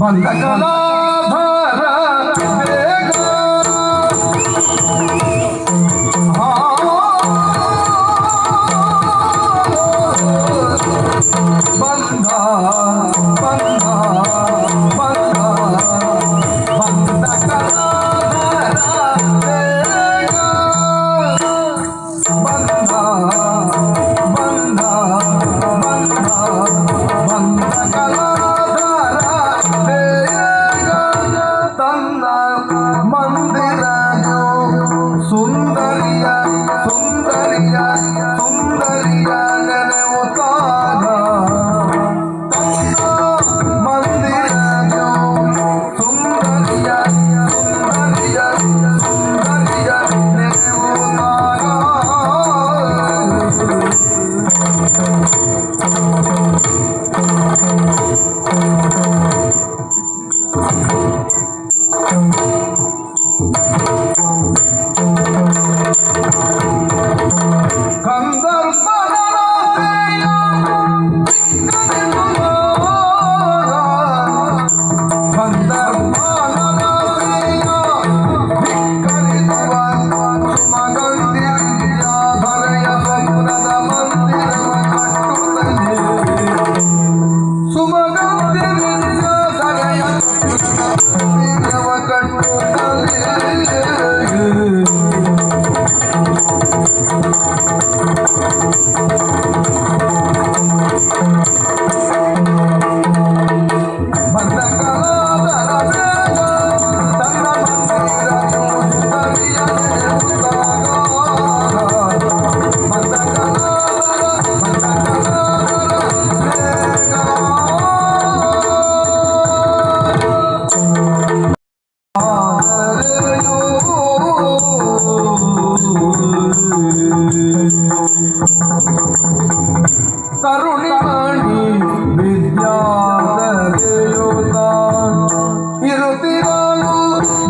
ಬಂದ ಕಲಾಧಾರ ಬೇಗ ಬಂದ ಬಂದ ಬಂದ ಬಂದ ಕಲಾಧಾರ ಬೇಗ ಬಂದ ಬಂದ ಬಂದ ಬಂದ ಕಲಾಧಾರ ಬೇಗ ತಂದ ಮಂದಿರಯೋ ಸುಂದರಿಯ ಸುಂದರಿಯ ಸುಂದರಿಯ ನೆನೆಯುತ್ತಾಗ ತಂದ ಮಂದಿರಯೋ ಸುಂದರಿಯ ಸುಂದರಿಯ ಸುಂದರಿಯ ನೆನೆಯುತ್ತಾಗ ತರುಣಿಮಣಿ ವಿದ್ಯಾದರೆಯುತ ಇರುತ್ತಿರಲು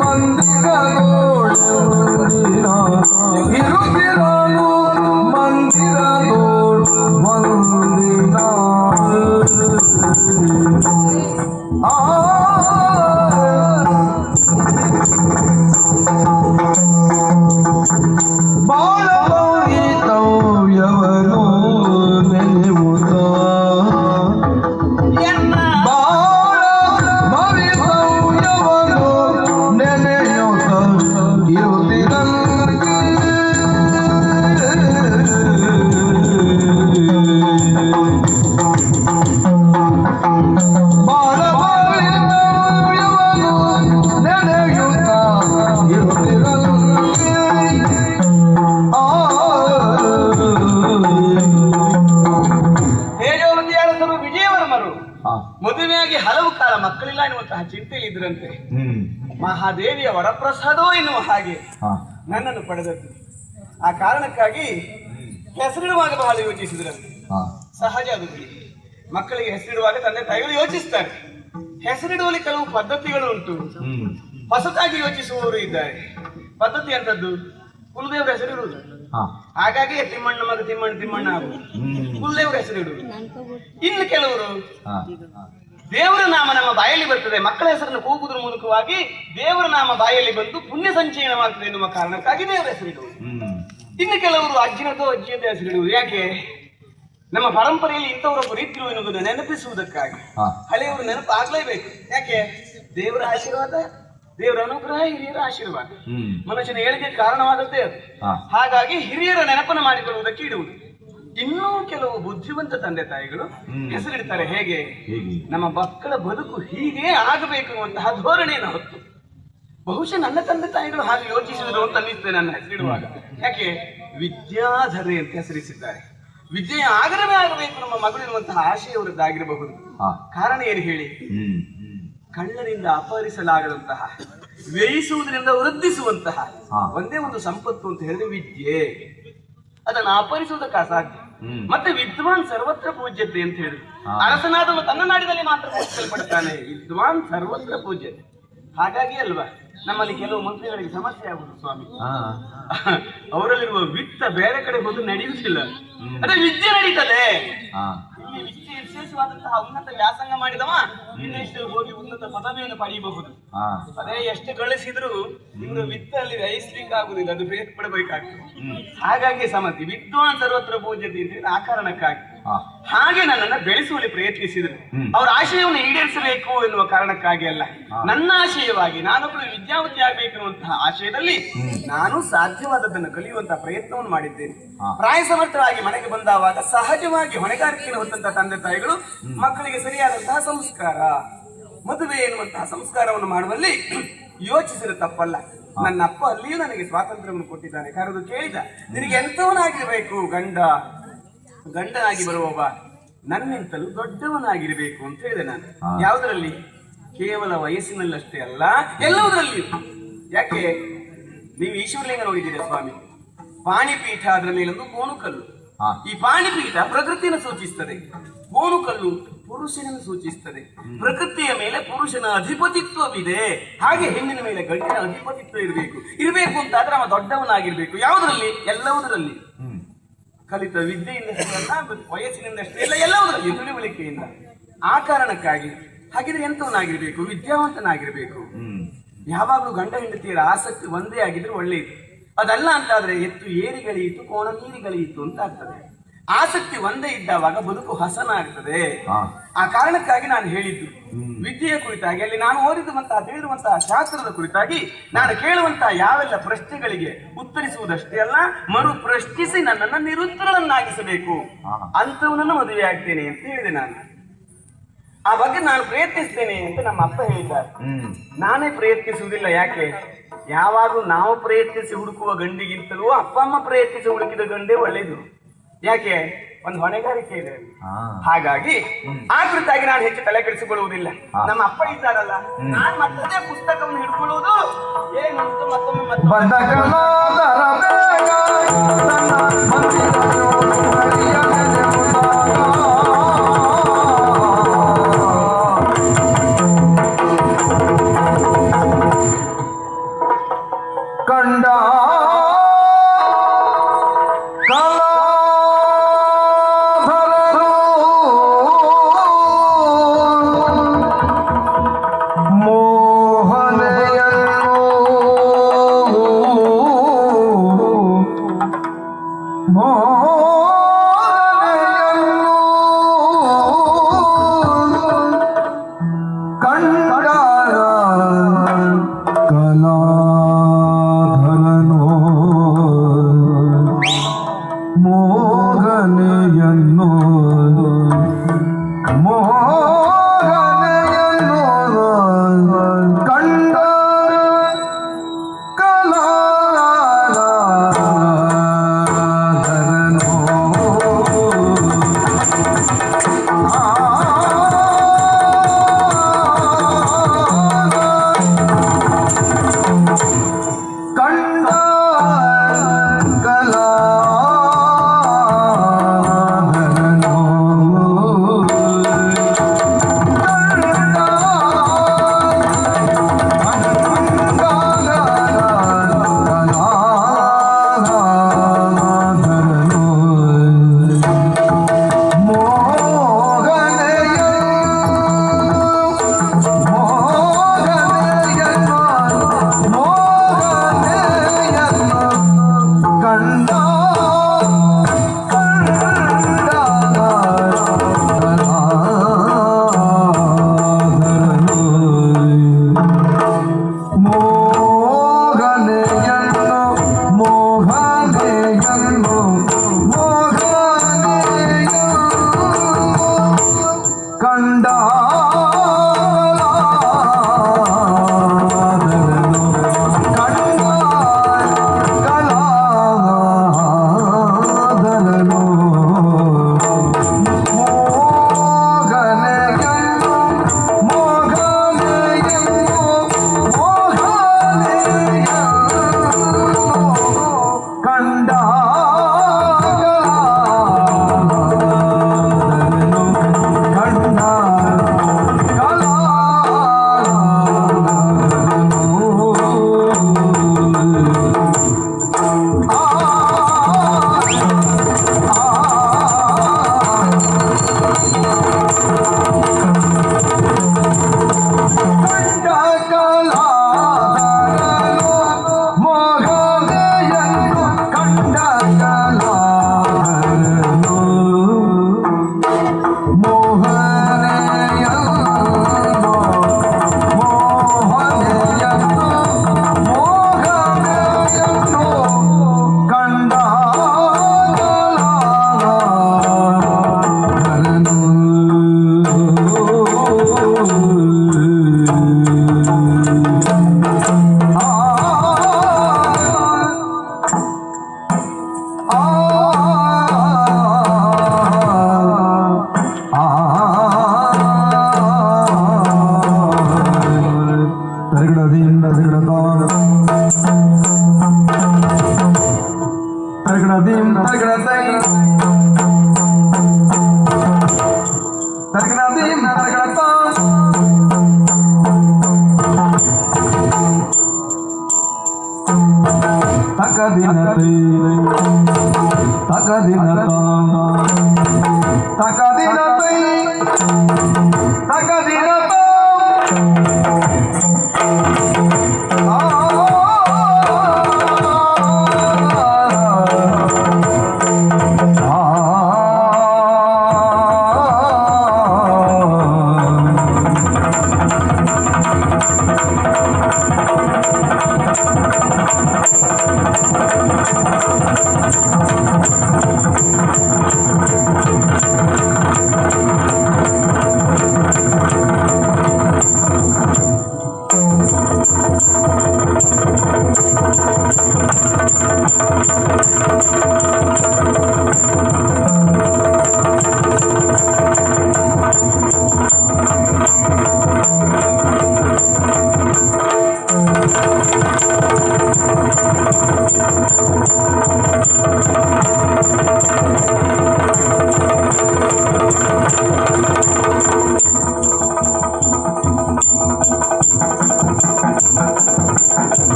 ಮಂದಿರದೋಳು ಇರುತ್ತಿರಲು ಮಂದಿರದೋಳು ಒಂದಿನ ಬಾಳವನು ನೆನೆಯುತ್ತ ಬಾಳ ಭವಿತವ್ಯವನು ನೆನೆಯುತ್ತ ಇರುತ್ತಿರಲು ಬಾಳ ಭವಿತವ್ಯವನು ನೆನೆಯುತ್ತ ಇರುತ್ತಿರಲು ಮದುವೆಯಾಗಿ ಹಲವು ಕಾಲ ಮಕ್ಕಳಿಲ್ಲ ಎನ್ನುವಂತಹ ಚಿಂತೆಯಲ್ಲಿ ಇದ್ರಂತೆ. ಮಹಾದೇವಿಯ ವರಪ್ರಸಾದೋ ಎನ್ನುವ ಹಾಗೆ ನನ್ನನ್ನು ಪಡೆದದ್ದು. ಆ ಕಾರಣಕ್ಕಾಗಿ ಹೆಸರಿಡುವಾಗ ಬಹಳ ಯೋಚಿಸಿದ್ರಂತೆ. ಸಹಜ ಅದು ಮಕ್ಕಳಿಗೆ ಹೆಸರಿಡುವಾಗ ತಂದೆ ತಾಯಿಗಳು ಯೋಚಿಸ್ತಾರೆ. ಹೆಸರಿಡುವಲ್ಲಿ ಕೆಲವು ಪದ್ಧತಿಗಳು ಉಂಟು. ಹೊಸತಾಗಿ ಯೋಚಿಸುವವರು ಇದ್ದಾರೆ. ಪದ್ಧತಿ ಅಂತದ್ದು ಕುಲದೇವರ ಹೆಸರಿಡುವುದು. ಹಾಗಾಗಿ ತಿಮ್ಮಣ್ಣ ಮಗ ತಿಮ್ಮಣ್ಣ ತಿಮ್ಮಣ್ಣ ಆಗುವುದು ಕುಲದೇವರ ಹೆಸರಿಡುವುದು. ಇನ್ನು ಕೆಲವರು ದೇವರ ನಾಮ ನಮ್ಮ ಬಾಯಲ್ಲಿ ಬರ್ತದೆ, ಮಕ್ಕಳ ಹೆಸರನ್ನು ಕೂಗುವುದರ ಮೂಲಕವಾಗಿ ದೇವರ ನಾಮ ಬಾಯಲ್ಲಿ ಬಂದು ಪುಣ್ಯ ಸಂಚಯನವಾಗ್ತದೆ ಎನ್ನುವ ಕಾರಣಕ್ಕಾಗಿ ದೇವರ ಹೆಸರಿಡುವುದು. ಇನ್ನು ಕೆಲವರು ಅಜ್ಜಿನದೋ ಅಜ್ಜಿಯದ ಹೆಸರಿಡುವುದು. ಯಾಕೆ? ನಮ್ಮ ಪರಂಪರೆಯಲ್ಲಿ ಇಂಥವರೊಬ್ಬರು ಇದ್ರು ಎನ್ನುವುದನ್ನು ನೆನಪಿಸುವುದಕ್ಕಾಗಿ. ಹಳೆಯವರು ನೆನಪು ಆಗ್ಲೇಬೇಕು. ಯಾಕೆ? ದೇವರ ಆಶೀರ್ವಾದ, ದೇವರ ಅನುಗ್ರಹ, ಹಿರಿಯರ ಆಶೀರ್ವಾದ ಮನುಷ್ಯನ ಏಳಿಗೆ ಕಾರಣವಾದದ್ದೇ ಅದು. ಹಾಗಾಗಿ ಹಿರಿಯರ ನೆನಪನ್ನು ಮಾಡಿಕೊಳ್ಳುವುದಕ್ಕೆ ಇಡುವುದು. ಇನ್ನೂ ಕೆಲವು ಬುದ್ಧಿವಂತ ತಂದೆ ತಾಯಿಗಳು ಹೆಸರಿಡ್ತಾರೆ. ಹೇಗೆ? ನಮ್ಮ ಮಕ್ಕಳ ಬದುಕು ಹೀಗೆ ಆಗಬೇಕು ಅನ್ನುವಂತಹ ಧೋರಣೆಯನ್ನು ಹೊತ್ತು. ಬಹುಶಃ ನನ್ನ ತಂದೆ ತಾಯಿಗಳು ಹಾಗೆ ಯೋಚಿಸಿದ್ರು ಅಂತ ಅನ್ನಿಸ್ತೇನೆ ನನ್ನ ಹೆಸರಿಡುವಾಗ. ಯಾಕೆ? ವಿದ್ಯಾಧರೆ ಅಂತ ಹೆಸರಿಸಿದ್ದಾರೆ. ವಿದ್ಯೆಯ ಆಗರವೇ ಆಗಬೇಕು ನಮ್ಮ ಮಗಳು ಎನ್ನುವಂತಹ ಆಶಯವರದ್ದಾಗಿರಬಹುದು. ಕಾರಣ ಏನು ಹೇಳಿ? ಕಳ್ಳರಿಂದ ಅಪಹರಿಸಲಾಗದಂತಹ, ವ್ಯಯಿಸುವುದರಿಂದ ವೃದ್ಧಿಸುವಂತಹ ಒಂದೇ ಒಂದು ಸಂಪತ್ತು ಅಂತ ಹೇಳಿದ್ರೆ ವಿದ್ಯೆ. ಅದನ್ನು ಅಪಹರಿಸುವುದಕ್ಕೆ ಅಸಾಧ್ಯ. ಮತ್ತೆ ವಿದ್ವಾನ್ ಸರ್ವತ್ರ ಪೂಜ್ಯತೆ ಅಂತ ಹೇಳಿ ಅರಸನಾದವನು ತನ್ನ ನಾಡಿನಲ್ಲಿ ಮಾತ್ರ ಪೂಜಿಸಲ್ಪಡ್ತಾನೆ. ವಿದ್ವಾನ್ ಸರ್ವತ್ರ ಪೂಜ್ಯತೆ. ಹಾಗಾಗಿ ಅಲ್ವಾ ನಮ್ಮಲ್ಲಿ ಕೆಲವು ಮಂತ್ರಿಗಳಿಗೆ ಸಮಸ್ಯೆ ಆಗುವುದು ಸ್ವಾಮಿ. ಅವರಲ್ಲಿರುವ ವಿತ್ತ ಬೇರೆ ಕಡೆ ಹೋದು ನಡೆಯುವುದಿಲ್ಲ. ಅದೇ ವಿದ್ಯೆ ನಡೀತದೆ. ಇಲ್ಲಿ ವಿಶೇಷವಾದಂತಹ ಉನ್ನತ ವ್ಯಾಸಂಗ ಮಾಡಿದವ ವಿದೇಶದಲ್ಲಿ ಹೋಗಿ ಉನ್ನತ ಪದವಿಯನ್ನು ಪಡೆಯಬಹುದು. ಅದೇ ಎಷ್ಟು ಗಳಿಸಿದ್ರು ಇವರು ವಿತ್ತಲ್ಲಿ ವ್ಯಯಿಸ್ಲಿಕ್ಕೆ ಆಗುದಿಲ್ಲ, ಅದು ಬೇಕು ಪಡಬೇಕಾಗ್ತದೆ. ಹಾಗಾಗಿ ಸಮತಿ ವಿದ್ವಾನ್ ಸರ್ವತ್ರ ಪೂಜ್ಯತೆ ಅಂತ ಆ ಕಾರಣಕ್ಕಾಗಿ ಹಾಗೆ ನನ್ನನ್ನು ಬೆಳೆಸುವಲ್ಲಿ ಪ್ರಯತ್ನಿಸಿದ್ರು. ಅವರ ಆಶಯವನ್ನು ಈಡೇರಿಸಬೇಕು ಎನ್ನುವ ಕಾರಣಕ್ಕಾಗಿ ಅಲ್ಲ, ನನ್ನ ಆಶಯವಾಗಿ ನಾನೊಬ್ಬಳು ವಿದ್ಯಾವತಿ ಆಗ್ಬೇಕು ಅನ್ನುವಂತಹ ಆಶಯದಲ್ಲಿ ನಾನು ಸಾಧ್ಯವಾದದ್ದನ್ನು ಕಲಿಯುವಂತಹ ಪ್ರಯತ್ನವನ್ನು ಮಾಡಿದ್ದೇನೆ. ಪ್ರಾಯ ಸಮರ್ಥರಾಗಿ ಮನೆಗೆ ಬಂದಾವಾಗ ಸಹಜವಾಗಿ ಹೊಣೆಗಾರಿಕೆಯನ್ನು ಹೊತ್ತಂತಹ ತಂದೆ ತಾಯಿಗಳು ಮಕ್ಕಳಿಗೆ ಸರಿಯಾದಂತಹ ಸಂಸ್ಕಾರ, ಮದುವೆ ಎನ್ನುವಂತಹ ಸಂಸ್ಕಾರವನ್ನು ಮಾಡುವಲ್ಲಿ ಯೋಚಿಸಿದ ತಪ್ಪಲ್ಲ. ನನ್ನ ಅಪ್ಪ ಅಲ್ಲಿಯೂ ನನಗೆ ಸ್ವಾತಂತ್ರ್ಯವನ್ನು ಕೊಟ್ಟಿದ್ದಾನೆ. ಕರೆದು ಕೇಳಿದ, ನಿನಗೆ ಎಂತವನಾಗಿರ್ಬೇಕು ಗಂಡನಾಗಿ ಬರುವವ ನನ್ನಿಂತಲೂ ದೊಡ್ಡವನಾಗಿರ್ಬೇಕು ಅಂತ ಹೇಳಿದೆ ನಾನು. ಯಾವುದರಲ್ಲಿ? ಕೇವಲ ವಯಸ್ಸಿನಲ್ಲಷ್ಟೇ ಅಲ್ಲ, ಎಲ್ಲವುದರಲ್ಲಿಯೂ. ಯಾಕೆ? ನೀವು ಈಶ್ವರಲಿಂಗ ನೋಡಿದ್ದೀರಿ ಸ್ವಾಮಿ, ಪಾಣಿಪೀಠ ಅದರ ಮೇಲೊಂದು ಬೋನುಕಲ್ಲು. ಈ ಪಾಣಿಪೀಠ ಪ್ರಕೃತಿಯನ್ನು ಸೂಚಿಸ್ತದೆ, ಬೋನುಕಲ್ಲು ಪುರುಷನನ್ನು ಸೂಚಿಸ್ತದೆ. ಪ್ರಕೃತಿಯ ಮೇಲೆ ಪುರುಷನ ಅಧಿಪತಿತ್ವವಿದೆ, ಹಾಗೆ ಹೆಣ್ಣಿನ ಮೇಲೆ ಗಂಡಿನ ಅಧಿಪತಿತ್ವ ಇರಬೇಕು ಅಂತಾದ್ರೆ ಅವ ದೊಡ್ಡವನಾಗಿರ್ಬೇಕು. ಯಾವುದರಲ್ಲಿ? ಎಲ್ಲವುದರಲ್ಲಿ. ಕಲಿತ ವಿದ್ಯೆಯಿಂದ ವಯಸ್ಸಿನಿಂದಷ್ಟೇ ಇಲ್ಲ, ಎಲ್ಲವುದರಲ್ಲಿ ತಿಳುವಳಿಕೆಯಿಂದ. ಆ ಕಾರಣಕ್ಕಾಗಿ ಹಾಗಿದ್ರೆ ಎಂತವನಾಗಿರ್ಬೇಕು? ವಿದ್ಯಾವಂತನಾಗಿರ್ಬೇಕು. ಯಾವಾಗಲೂ ಗಂಡ ಹೆಂಡತಿಯರ ಆಸಕ್ತಿ ಒಂದೇ ಆಗಿದ್ರೆ ಒಳ್ಳೆಯದು. ಅದಲ್ಲ ಅಂತಾದ್ರೆ ಎತ್ತು ಏರಿಗಳೆಯಿತು, ಕೋಣ ನೀರಿಗಳೆಯಿತು ಅಂತ ಆಗ್ತದೆ. ಆಸಕ್ತಿ ಒಂದೇ ಇದ್ದಾವಾಗ ಬದುಕು ಹಸನಾಗ್ತದೆ. ಆ ಕಾರಣಕ್ಕಾಗಿ ನಾನು ಹೇಳಿದ್ದು ವಿದ್ಯೆಯ ಕುರಿತಾಗಿ, ಅಲ್ಲಿ ನಾನು ಓದಿರುವಂತಹ ತಿಳಿದಿರುವಂತಹ ಶಾಸ್ತ್ರದ ಕುರಿತಾಗಿ ನಾನು ಕೇಳುವಂತಹ ಯಾವೆಲ್ಲ ಪ್ರಶ್ನೆಗಳಿಗೆ ಉತ್ತರಿಸುವುದಷ್ಟೇ ಅಲ್ಲ, ಮರು ಪ್ರಶ್ನಿಸಿ ನನ್ನನ್ನು ನಿರುತ್ತರವನ್ನಾಗಿಸಬೇಕು. ಅಂತವನನ್ನು ಮದುವೆ ಆಗ್ತೇನೆ ಅಂತ ಹೇಳಿದೆ ನಾನು. ಆ ಬಗ್ಗೆ ನಾನು ಪ್ರಯತ್ನಿಸ್ತೇನೆ ಅಂತ ನಮ್ಮ ಅಪ್ಪ ಹೇಳಿದ್ದಾರೆ. ನಾನೇ ಪ್ರಯತ್ನಿಸುವುದಿಲ್ಲ. ಯಾಕೆ? ಯಾವಾಗಲೂ ನಾವು ಪ್ರಯತ್ನಿಸಿ ಹುಡುಕುವ ಗಂಡಿಗಿಂತಲೂ ಅಪ್ಪ ಅಮ್ಮ ಪ್ರಯತ್ನಿಸಿ ಹುಡುಕಿದ ಗಂಡೇ ಒಳ್ಳೆಯದು. ಯಾಕೆ? ಒಂದು ಹೊಣೆಗಾರಿಕೆ ಇದೆ. ಹಾಗಾಗಿ ಆ ಕುರಿತಾಗಿ ನಾನು ಹೆಚ್ಚು ತಲೆ ಕೆಡಿಸಿಕೊಳ್ಳುವುದಿಲ್ಲ. ನಮ್ಮ ಅಪ್ಪ ಇದ್ದಾರಲ್ಲ, ನಾನು ಮತ್ತದೇ ಪುಸ್ತಕವನ್ನು ಹಿಡ್ಕೊಳ್ಳುವುದು ಏನು ಅಂತ ಮತ್ತೊಮ್ಮೆ ಕಂಡಗಳ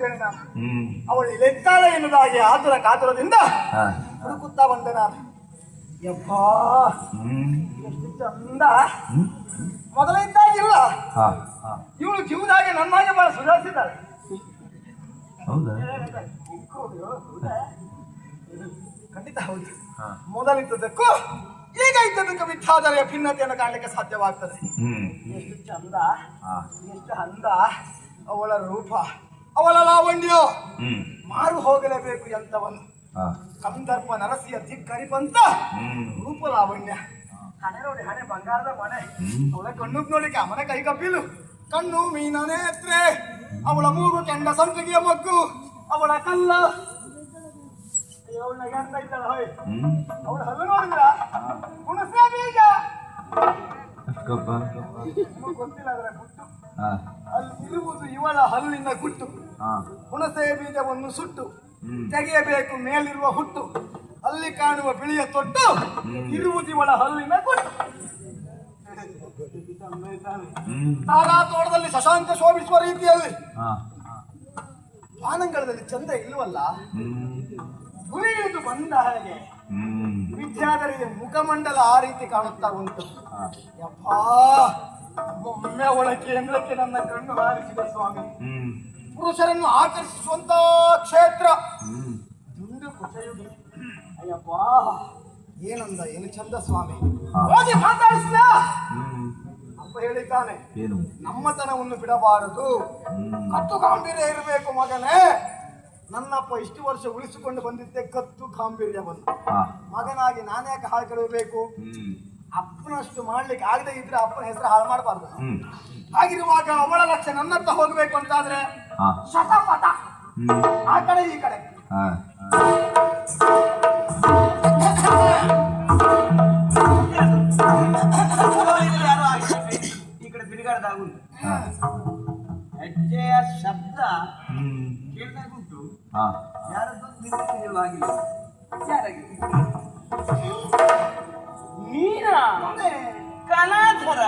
ಹೋಗ್ತೇನೆ ನಾನು. ಅವಳು ಇಲೆತ್ತಾಳೆ ಎನ್ನುವುದಾಗಿ ಆತುರ ಕಾತುರದಿಂದ ಹುಡುಕುತ್ತಾ ಬಂದೆ ನಾನು. ಯಪ್ಪಾ ಎಷ್ಟು ಚಂದ, ಮೊದಲ ಇದ್ದಾಗಿಲ್ಲ ಇವಳು ಜೀವದಾಗೆ ನನ್ನಾಗೆ ಬಹಳ ಸುಧಾರಿಸಿದ್ದಾಳೆ. ಖಂಡಿತ ಹೌದು. ಮೊದಲಿದ್ದದಕ್ಕೂ ಈಗ ಇದ್ದದಕ್ಕೂ ಮಿಥ್ಯಾದರೆಯ ಭಿನ್ನತೆಯನ್ನು ಕಾಣಲಿಕ್ಕೆ ಸಾಧ್ಯವಾಗ್ತದೆ. ಎಷ್ಟು ಚಂದ, ಎಷ್ಟು ಅಂದ ಅವಳ ರೂಪ, ಅವಳ ಲಾವಣ್ಯ ಮಾರು ಹೋಗಲೇಬೇಕು ಎಂತವನು. ಕಂದರ್ಪ ನರಸಿಯ ಧಿಕ್ಕರಿಪಂತ ರೂಪ ಲಾವಣ್ಯ. ಹಣೆ ನೋಡಿ, ಹಣೆ ಬಂಗಾರದ ಮನೆ. ಅವಳ ಕಣ್ಣು ನೋಡಿ ಮನೆ ಕೈ ಕಪ್ಪಿಲು, ಕಣ್ಣು ಮೀನ ನೇತ್ರೆ, ಅವಳ ಮೂಗು ಕೆಂಡ ಸಂಪಿಗೆಯ ಮಗ್ಗು, ಅವಳ ಕಲ್ಲ ಅವಳ ಗಂಡ ಇದ್ದಾಳ. ಅವಳ ಹಲ್ಲು ನೋಡಿದ್ರ ಹುಣಸೆ ಬೀಜ ಗೊತ್ತಿಲ್ಲ ಅದರ ಗುಟ್ಟು. ಅಲ್ಲಿ ಇರುವುದು ಇವಳ ಹಲ್ಲಿನ ಗುಟ್ಟು. ಹುಣಸೆ ಬೀಜವನ್ನು ಸುಟ್ಟು ತೆಗೆಯಬೇಕು ಮೇಲಿರುವ ಹುಟ್ಟು, ಅಲ್ಲಿ ಕಾಣುವ ಬಿಳಿಯ ತೊಟ್ಟು ಇರುವುದು ಇವಳ ಹಲ್ಲಿನ ಗುಟ್ಟು. ತಾರಾ ತೋಟದಲ್ಲಿ ಶಶಾಂಕ ಶೋಭಿಸುವ ರೀತಿಯಲ್ಲಿ ಆನಂಗಳದಲ್ಲಿ ಚಂದ ಇಲ್ಲವಲ್ಲ. ಗುರಿ ಇಳಿದು ಬಂದ ಹಾಗೆ ವಿದ್ಯಾಧರಿಯ ಮುಖಮಂಡಲ ಆ ರೀತಿ ಕಾಣುತ್ತಾ ಉಂಟು. ಯಪ್ಪಾ, ಒಮ್ಮೆ ಅವಳ ಕೇಂದ್ರಕ್ಕೆ ನನ್ನ ಕಣ್ಣು ಹಾರಿಸಿದ ಸ್ವಾಮಿ. ಪುರುಷರನ್ನು ಆಕರ್ಷಿಸುವಂತ ಕ್ಷೇತ್ರ ದುಂಡು ಕುಚಯುಗಿ. ಅಯ್ಯಪ್ಪಾ, ಏನಂದ, ಏನು ಚಂದ ಸ್ವಾಮಿ. ಹೋಗಿ ಮಾತಾಡಿಸಿದ ಅಪ್ಪ ಹೇಳಿದ್ದಾನೆ, ನಮ್ಮತನವನ್ನು ಬಿಡಬಾರದು, ಕತ್ತು ಗಾಂಭೀರ್ಯ ಇರಬೇಕು ಮಗನೇ. ನನ್ನಪ್ಪ ಇಷ್ಟು ವರ್ಷ ಉಳಿಸಿಕೊಂಡು ಬಂದಿದ್ದೆ ಕತ್ತು ಗಾಂಭೀರ್ಯವನ್ನು. ಮಗನಾಗಿ ನಾನ್ಯಾಕೆ ಹಾಳು ಕೆಡಬೇಕು? ಅಪ್ಪನಷ್ಟು ಮಾಡ್ಲಿಕ್ಕೆ ಆಗದೆ ಇದ್ರೆ ಅಪ್ಪನ ಹೆಸರು ಹಾಳು ಮಾಡಬಾರ್ದು. ಹಾಗಿರುವಾಗ ಅವಳ ಲಕ್ಷ್ಯ ನನ್ನತ್ತ ಹೋಗ್ಬೇಕು ಅಂತಾದ್ರೆ ಶತಪಥ ಆ ಕಡೆ ಈ ಕಡೆ. ಈ ಕಡೆ ಬಿಡಿಗಾಡದಾಗುಂಟು, ಹೆಜ್ಜೆಯ ಶಬ್ದ ಕೇಳ್ದಾಗುಂಟು. ಯಾರದ್ದು ಆಗಿಲ್ಲ. ನೀನ ಕಲಾಧರ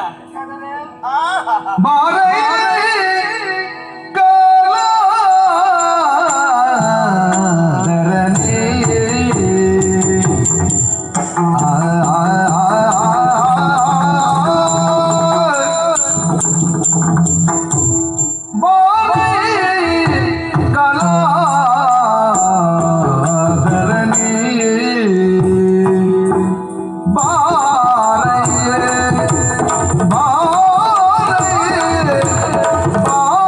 Bye.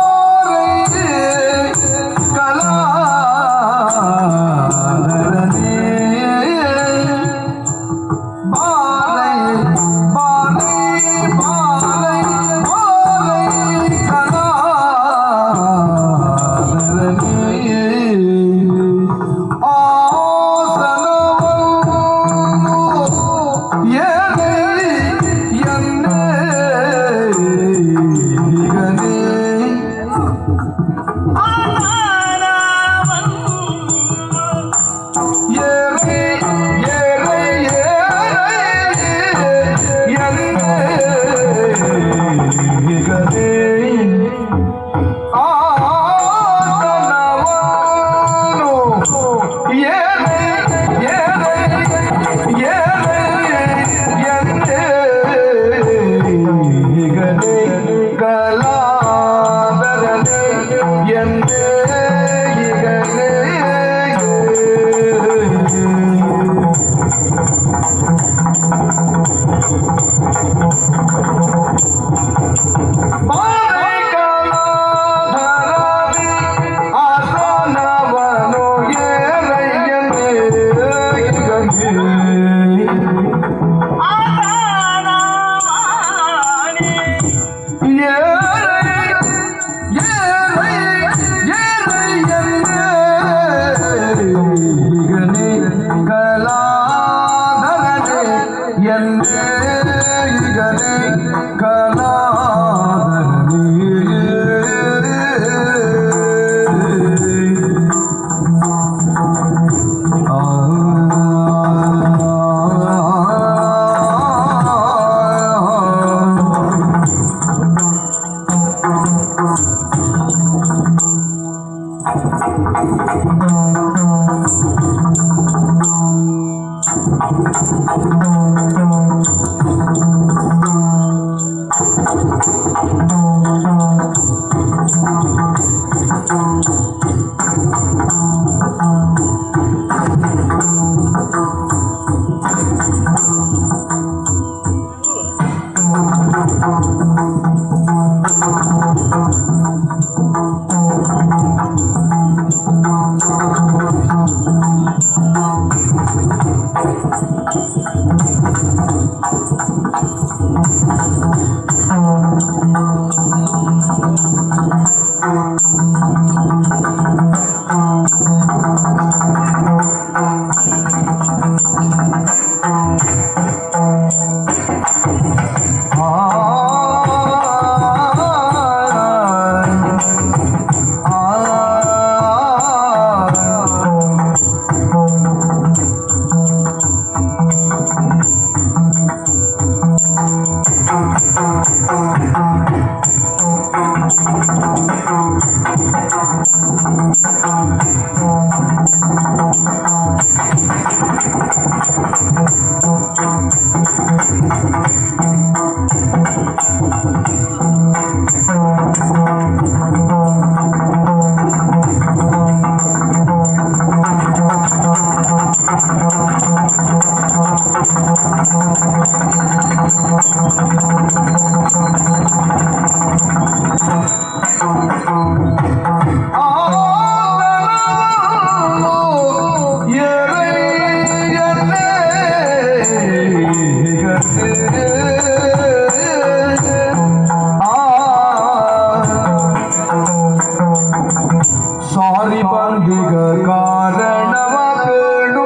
ಸಾರಿ ಬಂದಿಗ ಕಾರಣವ ಕೇಳು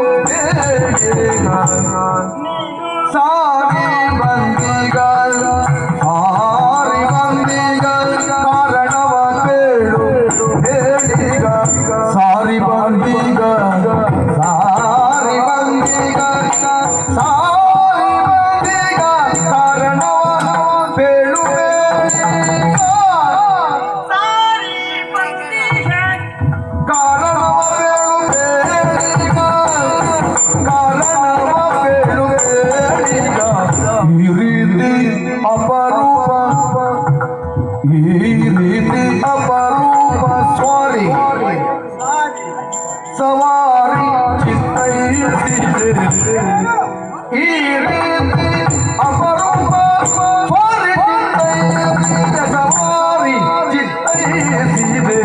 ಸಾರಿ ಬಂದಿಗ ಕಾರಣವ ಕೇಳು ಹೇಳಿಗ ಸಾರಿ ಬಂದಿಗ ಕಾರಣವ ಕೇಳು ಅಪರೂಪ ಸ್ವಾರಿ ಸವಾರಿ ಚಿತ್ತೈಸಿದೆ ಈ ರೀತಿ ಅಪರೂಪ ಸ್ವಾರಿ ಚಿತ್ತೈಸಿದೆ ಸವಾರಿ ಚಿತ್ತೈಸಿದೆ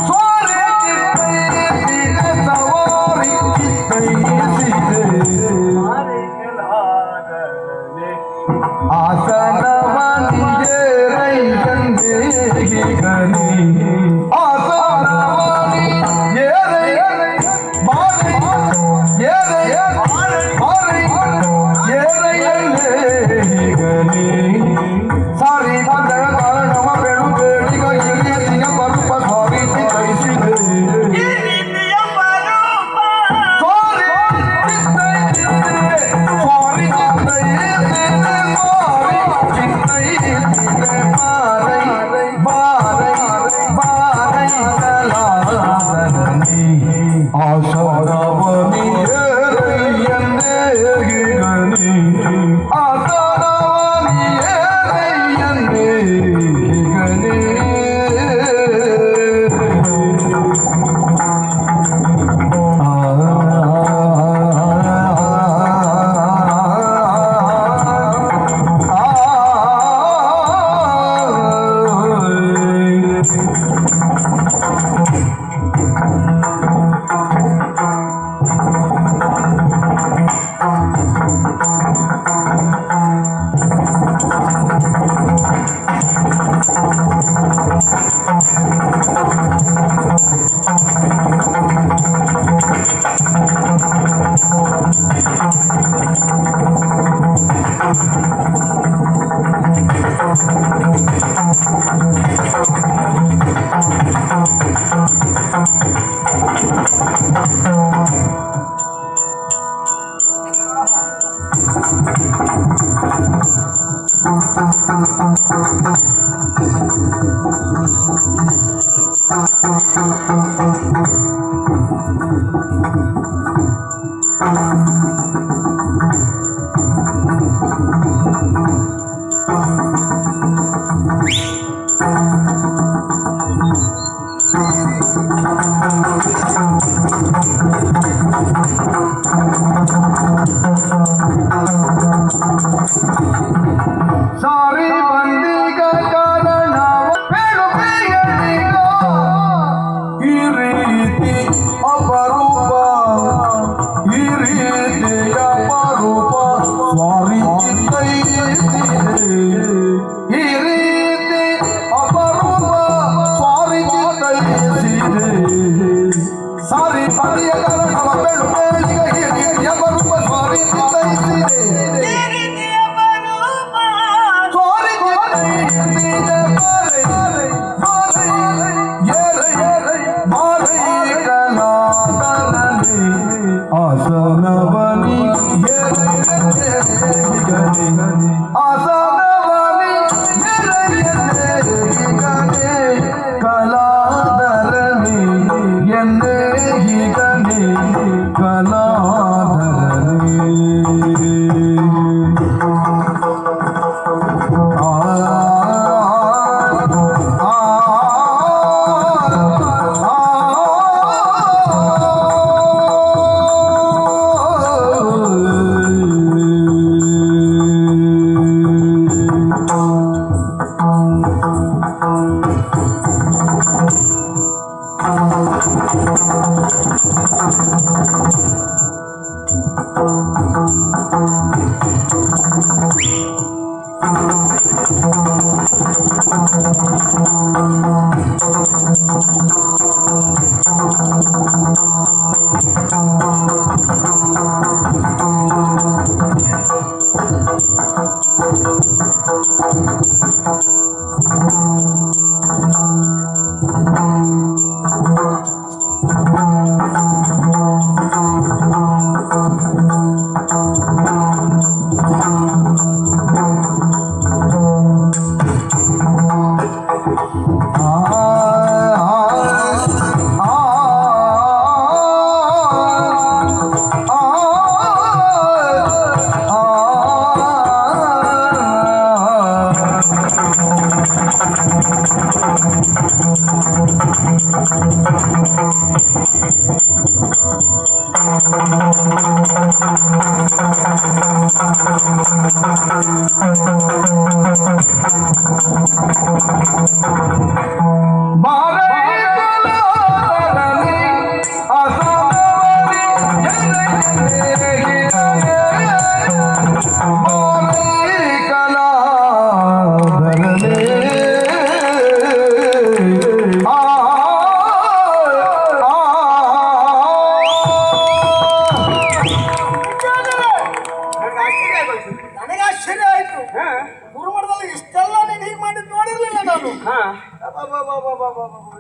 ಸ್ವಾರಿ ಚಿತ್ತೈಸಿದೆ ಸವಾರಿ ಚಿತ್ತೈಸಿದೆ ಆಸನವನಿಗೆ ರೈಗಂದೇಗಿಗನಿ ಆಸನವನಿ ಏರೆ ಬಾನಿ ಏರೆ ಸಾರಿ ಬಂದಿಗ ಕಾರಣ ಬೇಡು ಬೇಗನಿಗ ಈ ರೀತಿ ಅಪರೂಪ ಈ ರೀತಿಯ ಅಪರೂಪ ಸ್ವಾರಿ ಚಿತ್ತೈಸಿದೆ ಈ ರೀತಿ ಅಪರೂಪ ಸ್ವಾರಿ ಚಿತ್ತೈಸಿದೆ ಸಾರಿ ಬಂದಿಗ ಕಾರಣ ಬೇಡು ಬೇಗ ಈ ರೀತಿಯ ಅಪರೂಪ ಸ್ವಾರಿ ಚಿತ್ತೈಸಿದೆ ಆಸನವನಿ ಆಸನವನಿ ಕಲಾಧರಣಿ ಎಂದೇ ಹೀಗನೆ ಕಲಾಧರಣಿ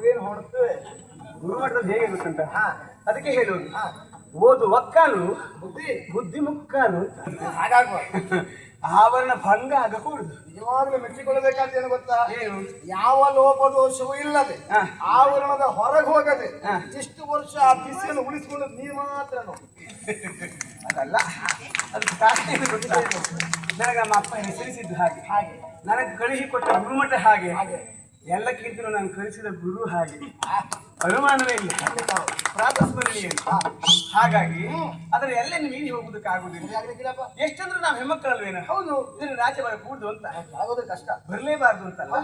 ಏನು ಹೊಡ್ತೇವೆ ಗುರುಮಠದಲ್ಲಿ ಹೇಗೆ ಗೊತ್ತುಂಟ ಅದಕ್ಕೆ ಹೇಳುವುದು ಓದು ಒಕ್ಕಾಲು ಬುದ್ಧಿ ಬುದ್ಧಿ ಮುಕ್ಕಾಲು ಹಾಗಾಗ್ಬಾರ್ದು ಆವರಣ ಭಂಗ ಆಗಕೂಡದು ನಿಜವಾಗ್ಲೂ ಮೆಚ್ಚಿಕೊಳ್ಳಬೇಕಾದ ಏನು ಗೊತ್ತಾ ಏನು ಯಾವ ಲೋಪದೋಷವೂ ಇಲ್ಲದೆ ಆವರಣದ ಹೊರಗೆ ಹೋಗದೆ ಇಷ್ಟು ವರ್ಷ ಆ ಬಿಸಿಯನ್ನು ಉಳಿಸಿಕೊಂಡು ನೀರು ಮಾತ್ರ ಅದಲ್ಲ ಅದು ನನಗೆ ನಮ್ಮ ಅಪ್ಪ ಹೆಸರಿಸಿದ್ದು ಹಾಗೆ ಹಾಗೆ ನನಗೆ ಕಳಿಸಿಕೊಟ್ಟ ಗುರುಮಠ ಹಾಗೆ ಹಾಗೆ ಎಲ್ಲಕ್ಕಿಂತಲೂ ನಾನು ಕಲಿಸಿದ ಗುರು ಹಾಗೆ ಅನುಮಾನವೇ ಇಲ್ಲ ಪ್ರಾತಸ್ಮರಣೀಯ ಹಾಗಾಗಿ ಅದರ ಎಲ್ಲ ಮೀರಿ ಹೋಗುದಕ್ಕಾಗುದಿಲ್ಲ ಎಷ್ಟಂದ್ರೂ ನಾವು ಹೆಮ್ಮಕ್ಕಳಲ್ವೇನ ಹೌದು ಇದನ್ನು ರಾಜ್ಯ ಬರ ಕೂಡುದು ಅಂತ ಆಗೋದು ಕಷ್ಟ ಬರಲೇಬಾರ್ದು ಅಂತಲ್ಲ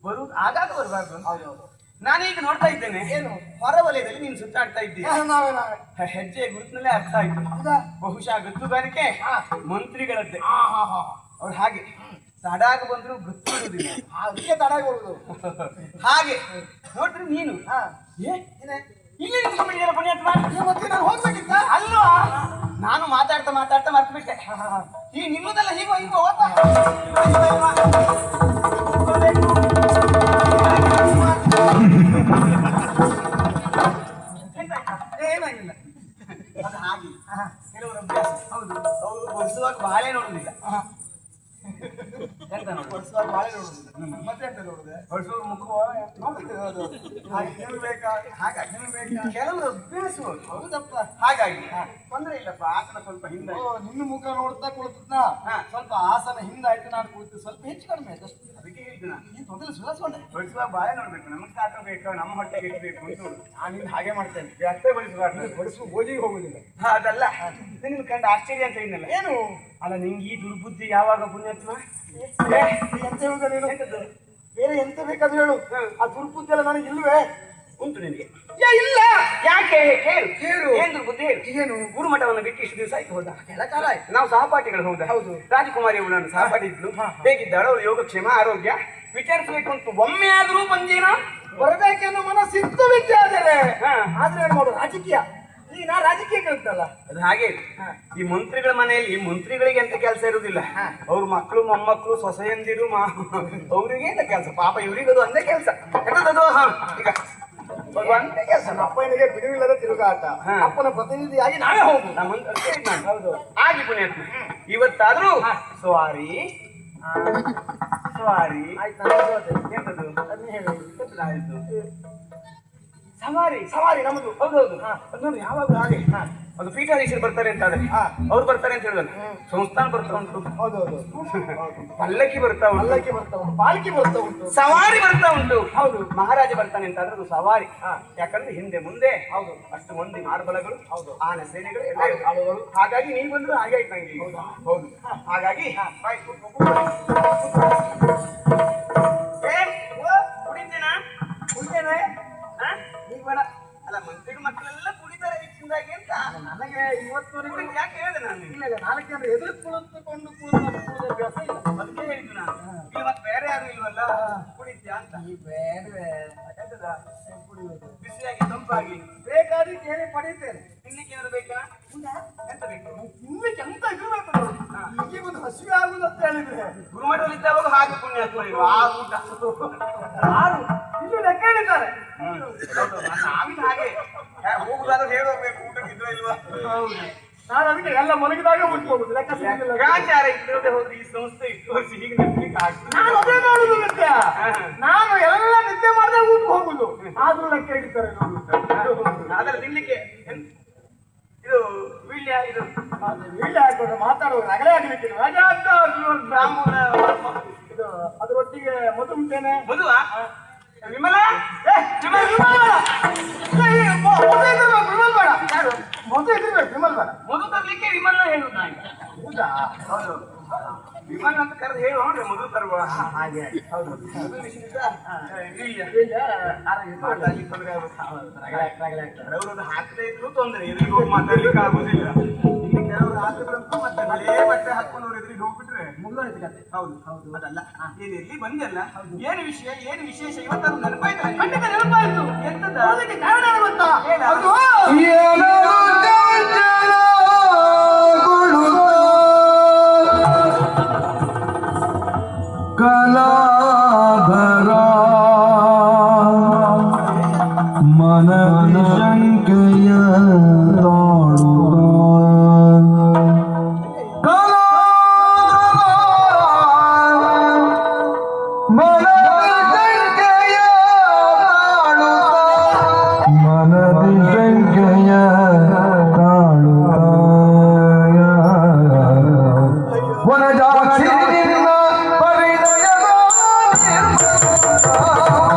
ಬರುವುದು ಆಗಾಗ ಬರಬಾರ್ದು ಅಂತ ನಾನೀಗ ನೋಡ್ತಾ ಇದ್ದೇನೆ ಏನು ಹೊರವಲಯದಲ್ಲಿ ನೀನು ಸುತ್ತಾಡ್ತಾ ಇದ್ದೀಯ ಹೆಜ್ಜೆ ಗುರುತಿನಲ್ಲೇ ಅರ್ಥ ಆಯ್ತು ಬಹುಶಃ ಗತ್ತುಗಾರಿಕೆ ಮಂತ್ರಿಗಳದ್ದೇ ಅವ್ರು ಹಾಗೆ ತಡಾಗ ಬಂದ್ರು ಗೊತ್ತಿರುವುದಿಲ್ಲ ಅದಕ್ಕೆ ತಡಾಗ ಹೋಗುದು ಹಾಗೆ ನೋಡ್ರಿ ನೀನು ಇಲ್ಲಿ ನಿಂತ್ಕೊಂಡಿದ್ದೀರ ಮತ್ತೆ ನಾನು ಹೋಗ್ಬೇಕಿತ್ತ ಅಲ್ವಾ ನಾನು ಮಾತಾಡ್ತಾ ಮಾತಾಡ್ತಾ ಮರ್ತು ಬಿಟ್ಟೆ ಈ ನಿಮ್ಮದೆಲ್ಲ ಹೀಗೋ ಹೀಗೋ ಏನಾಗಿಲ್ಲ ಅದು ಹಾಗೆ ಕೆಲವರು ಅಭ್ಯಾಸ ಹೌದು ಅವರು ಬಡಿಸುವಾಗ ಬಾಳೆ ನೋಡುದಿಲ್ಲ ಎಂತ ನೋಡಿ ಬಡಿಸುವಾಗ ಬಾಳೆ ನೋಡುದಿಲ್ಲ ಮತ್ತೆ ಎಂತ ನೋಡುದೆ ಬಡಿಸುವಾಗ ಮುಖ ಕೆಲವರು ಅಭ್ಯಾಸವರು ಹೌದಪ್ಪ. ಹಾಗಾಗಿ ತೊಂದರೆ ಇಲ್ಲಪ್ಪ ಆಸನ ಸ್ವಲ್ಪ ಹಿಂದೆ ನಿನ್ನ ಮುಖ ನೋಡ್ತಾ ಕುಳಿತದ್ನ ಸ್ವಲ್ಪ ಆಸನ ಹಿಂದಾಯ್ತು, ನಾನು ಕುಳಿತು ಸ್ವಲ್ಪ ಹೆಚ್ಚು ಕಡಿಮೆ ಆಯ್ತು ಅಷ್ಟೇ. ಅದಕ್ಕೆ ಹೇಳಿದ್ದು ನಾನು ನೀನು ತೊಂದರೆ ಸುಧಾರಿಸ್ಕೊಂಡೆ. ಬಡಿಸುವ ಬಾಯ ನೋಡ್ಬೇಕು, ನಮಗೆ ಸಾಕಬೇಕು, ನಮ್ಮ ಹೊಟ್ಟೆಗೆ ಇರ್ಬೇಕು ಅಂತ ನೋಡು. ನಾನು ನಿನ್ನ ಹಾಗೆ ಮಾಡ್ತೇನೆ. ಜಾಸ್ತಿ ಬಡಿಸಬಾರ್ದು, ಬಡಿಸುವ ಗೋಜಿಗೆ ಹೋಗುದಿಲ್ಲ. ಅದಲ್ಲ ನಿನ್ನ ಕಂಡು ಆಶ್ಚರ್ಯ ಅಂತ ಇನ್ನಲ್ಲ ಏನು ಅಲ್ಲ, ನಿಂಗೆ ಈ ದುರ್ಬುದ್ಧಿ ಯಾವಾಗ ಪುಣ್ಯಾತ್ಮ? ಎಂತ ಹೇಳುದ ನೀನು? ಬೇರೆ ಎಂತ ಬೇಕಾದ್ರೂ ಹೇಳು, ಆ ದುರ್ಬುದ್ಧಿ ಎಲ್ಲ ನನಗೆ ಇಲ್ವೇ? ಉಂಟು ನಿನಗೆ? ಇಲ್ಲ. ಯಾಕೆ ಹೇಳು ಹೇಳು. ಏನ್ ದುರ್ಬುದ್ಧಿ ಹೇಳು. ಏನು ಗುರುಮಠವನ್ನು ಬಿಟ್ಟು ಇಷ್ಟು ದಿವಸ ಆಯ್ತು ಹೌದಾ? ಎಲ್ಲ ಕಾಲ ಆಯ್ತು. ನಾವು ಸಹಪಾಠಿಗಳು ಹೌದಾ? ಹೌದು. ರಾಜಕುಮಾರಿ ಅವಳು ನನ್ನ ಸಹಪಾಠಿ ಇದ್ಲು. ಹೇಗಿದ್ದಾಳು ಅವಳು? ಯೋಗಕ್ಷೇಮ ಆರೋಗ್ಯ ವಿಚಾರಿಸಬೇಕು ಅಂತ ಒಮ್ಮೆ ಆದ್ರೂ ಬಂದೇನ? ಬರಬೇಕೆಂದು ಮನಸ್ಸಿತ್ತು ವಿದ್ಯಾರ್ಥಿಗಳೇ. ಹಾ. ಆದ್ರೆ ಏನು ಮಾಡೋದು, ರಾಜಕೀಯ. ಈಗ ನಾ ರಾಜಕೀಯ ಕಲಿತಲ್ಲ. ಅದು ಹಾಗೆ ಈ ಮಂತ್ರಿಗಳ ಮನೆಯಲ್ಲಿ ಮಂತ್ರಿಗಳಿಗೆ ಎಂತ ಕೆಲಸ ಇರುವುದಿಲ್ಲ. ಅವ್ರ ಮಕ್ಕಳು ಮೊಮ್ಮಕ್ಕಳು ಸೊಸೆಯಂದಿರು ಅವ್ರಿಗೆ ಎಂತ ಕೆಲಸ? ಪಾಪ ಇವರಿಗದು ಒಂದೇ ಕೆಲಸ. ಎಂತದದು? ಈಗ ಒಂದೇ ಕೆಲಸ. ಅಪ್ಪನಿಗೆ ಬಿಡುವಿಲ್ಲದ ತಿರುಗಾಟ. ಅಪ್ಪನ ಪ್ರತಿನಿಧಿಯಾಗಿ ನಾವೇ ಹೋಗು. ಹೌದು. ಆಗಿ ಪುಣ್ಯಾತ್ಮ ಇವತ್ತಾದ್ರೂ ಸ್ವಾರಿ ಸ್ವಾರಿ ಆಯ್ತು. ಎಂತದು? ಅದನ್ನ ಹೇಳಿ. ಎಂತದಾಯ್ತು? ಸವಾರಿ ಸವಾರಿ ನಮ್ಮದು. ಹೌದೌದು. ಅದನ್ನು ಯಾವಾಗ ಹಾಗೆ ಅದು ಪೀಠಾಧೀಶರು ಬರ್ತಾರೆ ಅಂತ ಆದ್ರೆ ಅವ್ರು ಬರ್ತಾರೆ ಅಂತ ಹೇಳಿದ್ರು. ಸಂಸ್ಥಾನ ಬರ್ತಾ ಉಂಟು, ಹೌದೌದು. ಪಲ್ಲಕ್ಕಿ ಬರ್ತಾ ಉಂಟು, ಪಲ್ಲಕ್ಕಿ ಬರ್ತಾ ಉಂಟು, ಪಾಲ್ಕಿ ಬರ್ತಾ ಉಂಟು, ಸವಾರಿ ಬರ್ತಾ ಉಂಟು. ಹೌದು, ಮಹಾರಾಜ ಬರ್ತಾನೆ ಅಂತ ಆದ್ರೆ ಅದು ಸವಾರಿ. ಯಾಕಂದ್ರೆ ಹಿಂದೆ ಮುಂದೆ ಹೌದು ಅಷ್ಟು ಮಂದಿ ಮಾರ್ಬಲಗಳು, ಹೌದು ಆನೆ ಸೇನೆಗಳು ಎಲ್ಲ ಆಳುಗಳು. ಹಾಗಾಗಿ ನೀವು ಬಂದ್ರು ಹಾಗೆ ಆಯ್ತು ನಂಗೆ. ಹೌದು. ಹಾಗಾಗಿ ಕುಡಿತೇನಾ? ಕುಡಿತೇನೆ. ಈಗ ಬೇಡ. ಅಲ್ಲ, ಮಂತ್ರಿಗಳು ಮಕ್ಕಳೆಲ್ಲ ಕುಡಿತಾರೆ ಹೆಚ್ಚಿನದಾಗಿ ಅಂತ ನನಗೆ ಇವತ್ತುವರೆಗೂ ಯಾಕೆ ಹೇಳಿದೆ ನಾನು? ಇಲ್ಲ ಇಲ್ಲ, ನಾಲ್ಕು ಅಂದ್ರೆ ಎದುರು ಕುಳಿತುಕೊಂಡು ಕುಳಿತ ಅಭ್ಯಾಸ ಇಲ್ಲ. ಅದಕ್ಕೆ ಹೇಳಿದ್ದು ನಾನು. ಈಗ ಮತ್ತೆ ಬೇರೆ ಯಾರು ಇಲ್ವಲ್ಲ, ಕುಡಿದ್ಯಾ ಅಂತ. ಈ ಬೇಡವೇ ಎಂತದ? ಕುಡಿಯುವುದು ಬಿಸಿಯಾಗಿ ತಂಪಾಗಿ ಬೇಕಾದ್ರೆ ಕೇಳಿ ಪಡೀತೇನೆ. ತಿನ್ಲಿಕ್ಕೆ ಏನಾದ್ರು ಬೇಕಾ? ಎಂತ ಬೇಕು? ತಿನ್ಲಿಕ್ಕೆ ಎಂತ ಇರಬೇಕು ನೋಡಿ. ಹೀಗೆ ಒಂದು ಹಸಿವೆ ಆಗುದು ಅಂತ ಹೇಳಿದ್ರೆ ಗುರುಮಠದಲ್ಲಿ ಇದ್ದಾವಾಗ ಹಾಗೆ ಪುಣ್ಯಾತ್ಮ ಇರುವ ಆ ಊಟ ಯಾರು ಇನ್ನು ಲೆಕ್ಕ ಹೇಳಿದ್ದಾರೆ. ನಾವಿನ ಹಾಗೆ ಹೋಗುದಾದ್ರೆ ಹೇಳಬೇಕು ಊಟಕ್ಕೆ ಇದ್ರೋ ಇಲ್ವಾ? ನಾನು ಅದಕ್ಕೆ ಎಲ್ಲ ಮಲಗಿದಾಗ ಊಟ ಹೋಗುದು ಲೆಕ್ಕ ಸಿಗಲಿಲ್ಲ. ಗ್ರಾಚಾರ ಇಲ್ಲದೆ ಹೋದ್ರೆ ಈ ಸಂಸ್ಥೆ ಇಷ್ಟು ವರ್ಷ ಹೀಗೆ ನೆನಪಿಗೆ ಆಗ್ತದೆ. ನಾನು ಅದೇ ಮಾಡುದು ನಿತ್ಯ. ನಾನು ಎಲ್ಲ ನಿದ್ದೆ ಮಾಡಿದ್ರೆ ಊಟ ಹೋಗುದು, ಆದ್ರೂ ಲೆಕ್ಕ ಹಿಡಿತಾರೆ. ಅದರ ತಿನ್ಲಿಕ್ಕೆ ಇದು ವೀಳ್ಯ ಇದು ವೀಳ್ಯ ಹಾಕೊಂಡು ಮಾತಾಡುವಾಗ ಅಗಲೇ ಆಗಲಿಕ್ಕೆ ಬ್ರಾಹ್ಮಣ ಇದು ಅದರೊಟ್ಟಿಗೆ ಮಧು ಉಂಟೇನೆ. ಮಧುವಾ? ವಿಮಲ ವಿಮಲ್ ಬೇಡ, ಮಧು ಇದ್ದಿರ್ಬೇಕು, ವಿಮಲ್ ಬೇಡ. ಮಧು ತರ್ಲಿಕ್ಕೆ ವಿಮಲ್ ಹೇಳುದು ನಾನು. ಹೌದಾ? ಹೌದು, ವಿಮಲ್ ಅಂತ ಕರೆದು ಹೇಳು ಅಂದ್ರೆ ಮಧು ತರುವ ಹಾಗೆ. ಹೌದು. ಮಾತಾಡ್ಲಿಕ್ಕೆ ತೊಂದರೆ ಆಗುತ್ತೆ. ಹಾಕದೇ ಇದ್ರು ತೊಂದರೆ, ಎದುರಿಗೆ ಹೋಗಿ ಮಾತಾಡ್ಲಿಕ್ಕೆ ಆಗುದಿಲ್ಲ. ಇಲ್ಲಿ ಕೆಲವರು ಹಾಕಿದ್ರಂತೂ ಮತ್ತೆ ಹಳೇ ಬಟ್ಟೆ ಹಾಕೊಂಡವ್ರು ಎದುರಿಗೆ ಹೋಗ್ಬಿಟ್ರೆ ಮುಗಿದೋಯ್ತು ಕತೆ. ಹೌದು ಹೌದು. ಅದಲ್ಲ, ನೀನು ಎಲ್ಲಿ ಬಂದಲ್ಲ, ಏನು ವಿಷಯ ಏನು ವಿಶೇಷ ಇವತ್ತಾದ್ರು ನೆನಪಾಯ್ತು? ಖಂಡಿತ ನೆನಪಾಯ್ತು. ಎಂತದ? ಅದಕ್ಕೆ ಕಾರಣ ಏನು ಗೊತ್ತಾ? ಏನು? ಕಲಾಧರ ಮನದಿ ಶಂಕೆಯ ತಾಳುವ ಮನದಿ ಶಂಕೆಯ ತಾಳುವ ವನಜಾಕ್ಷಿ ನಿನ್ನ ಪರಿಣಯದ ನಿರ್ಮಲ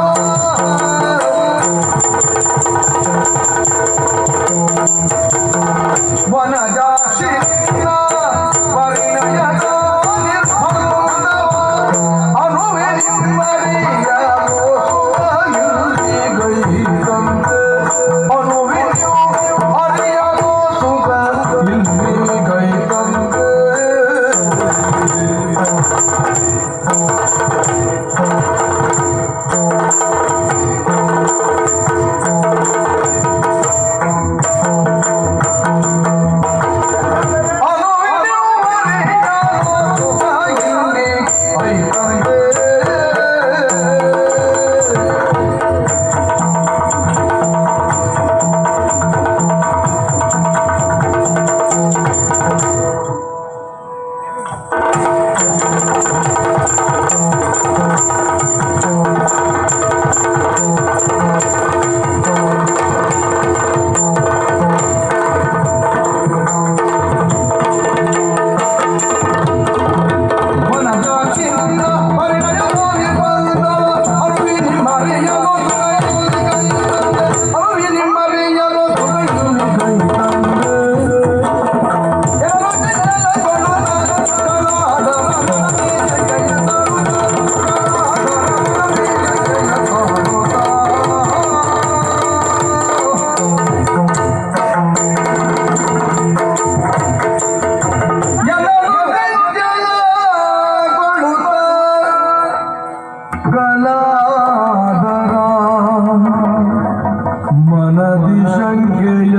ಮನದಿ ಶಂಕೆಯ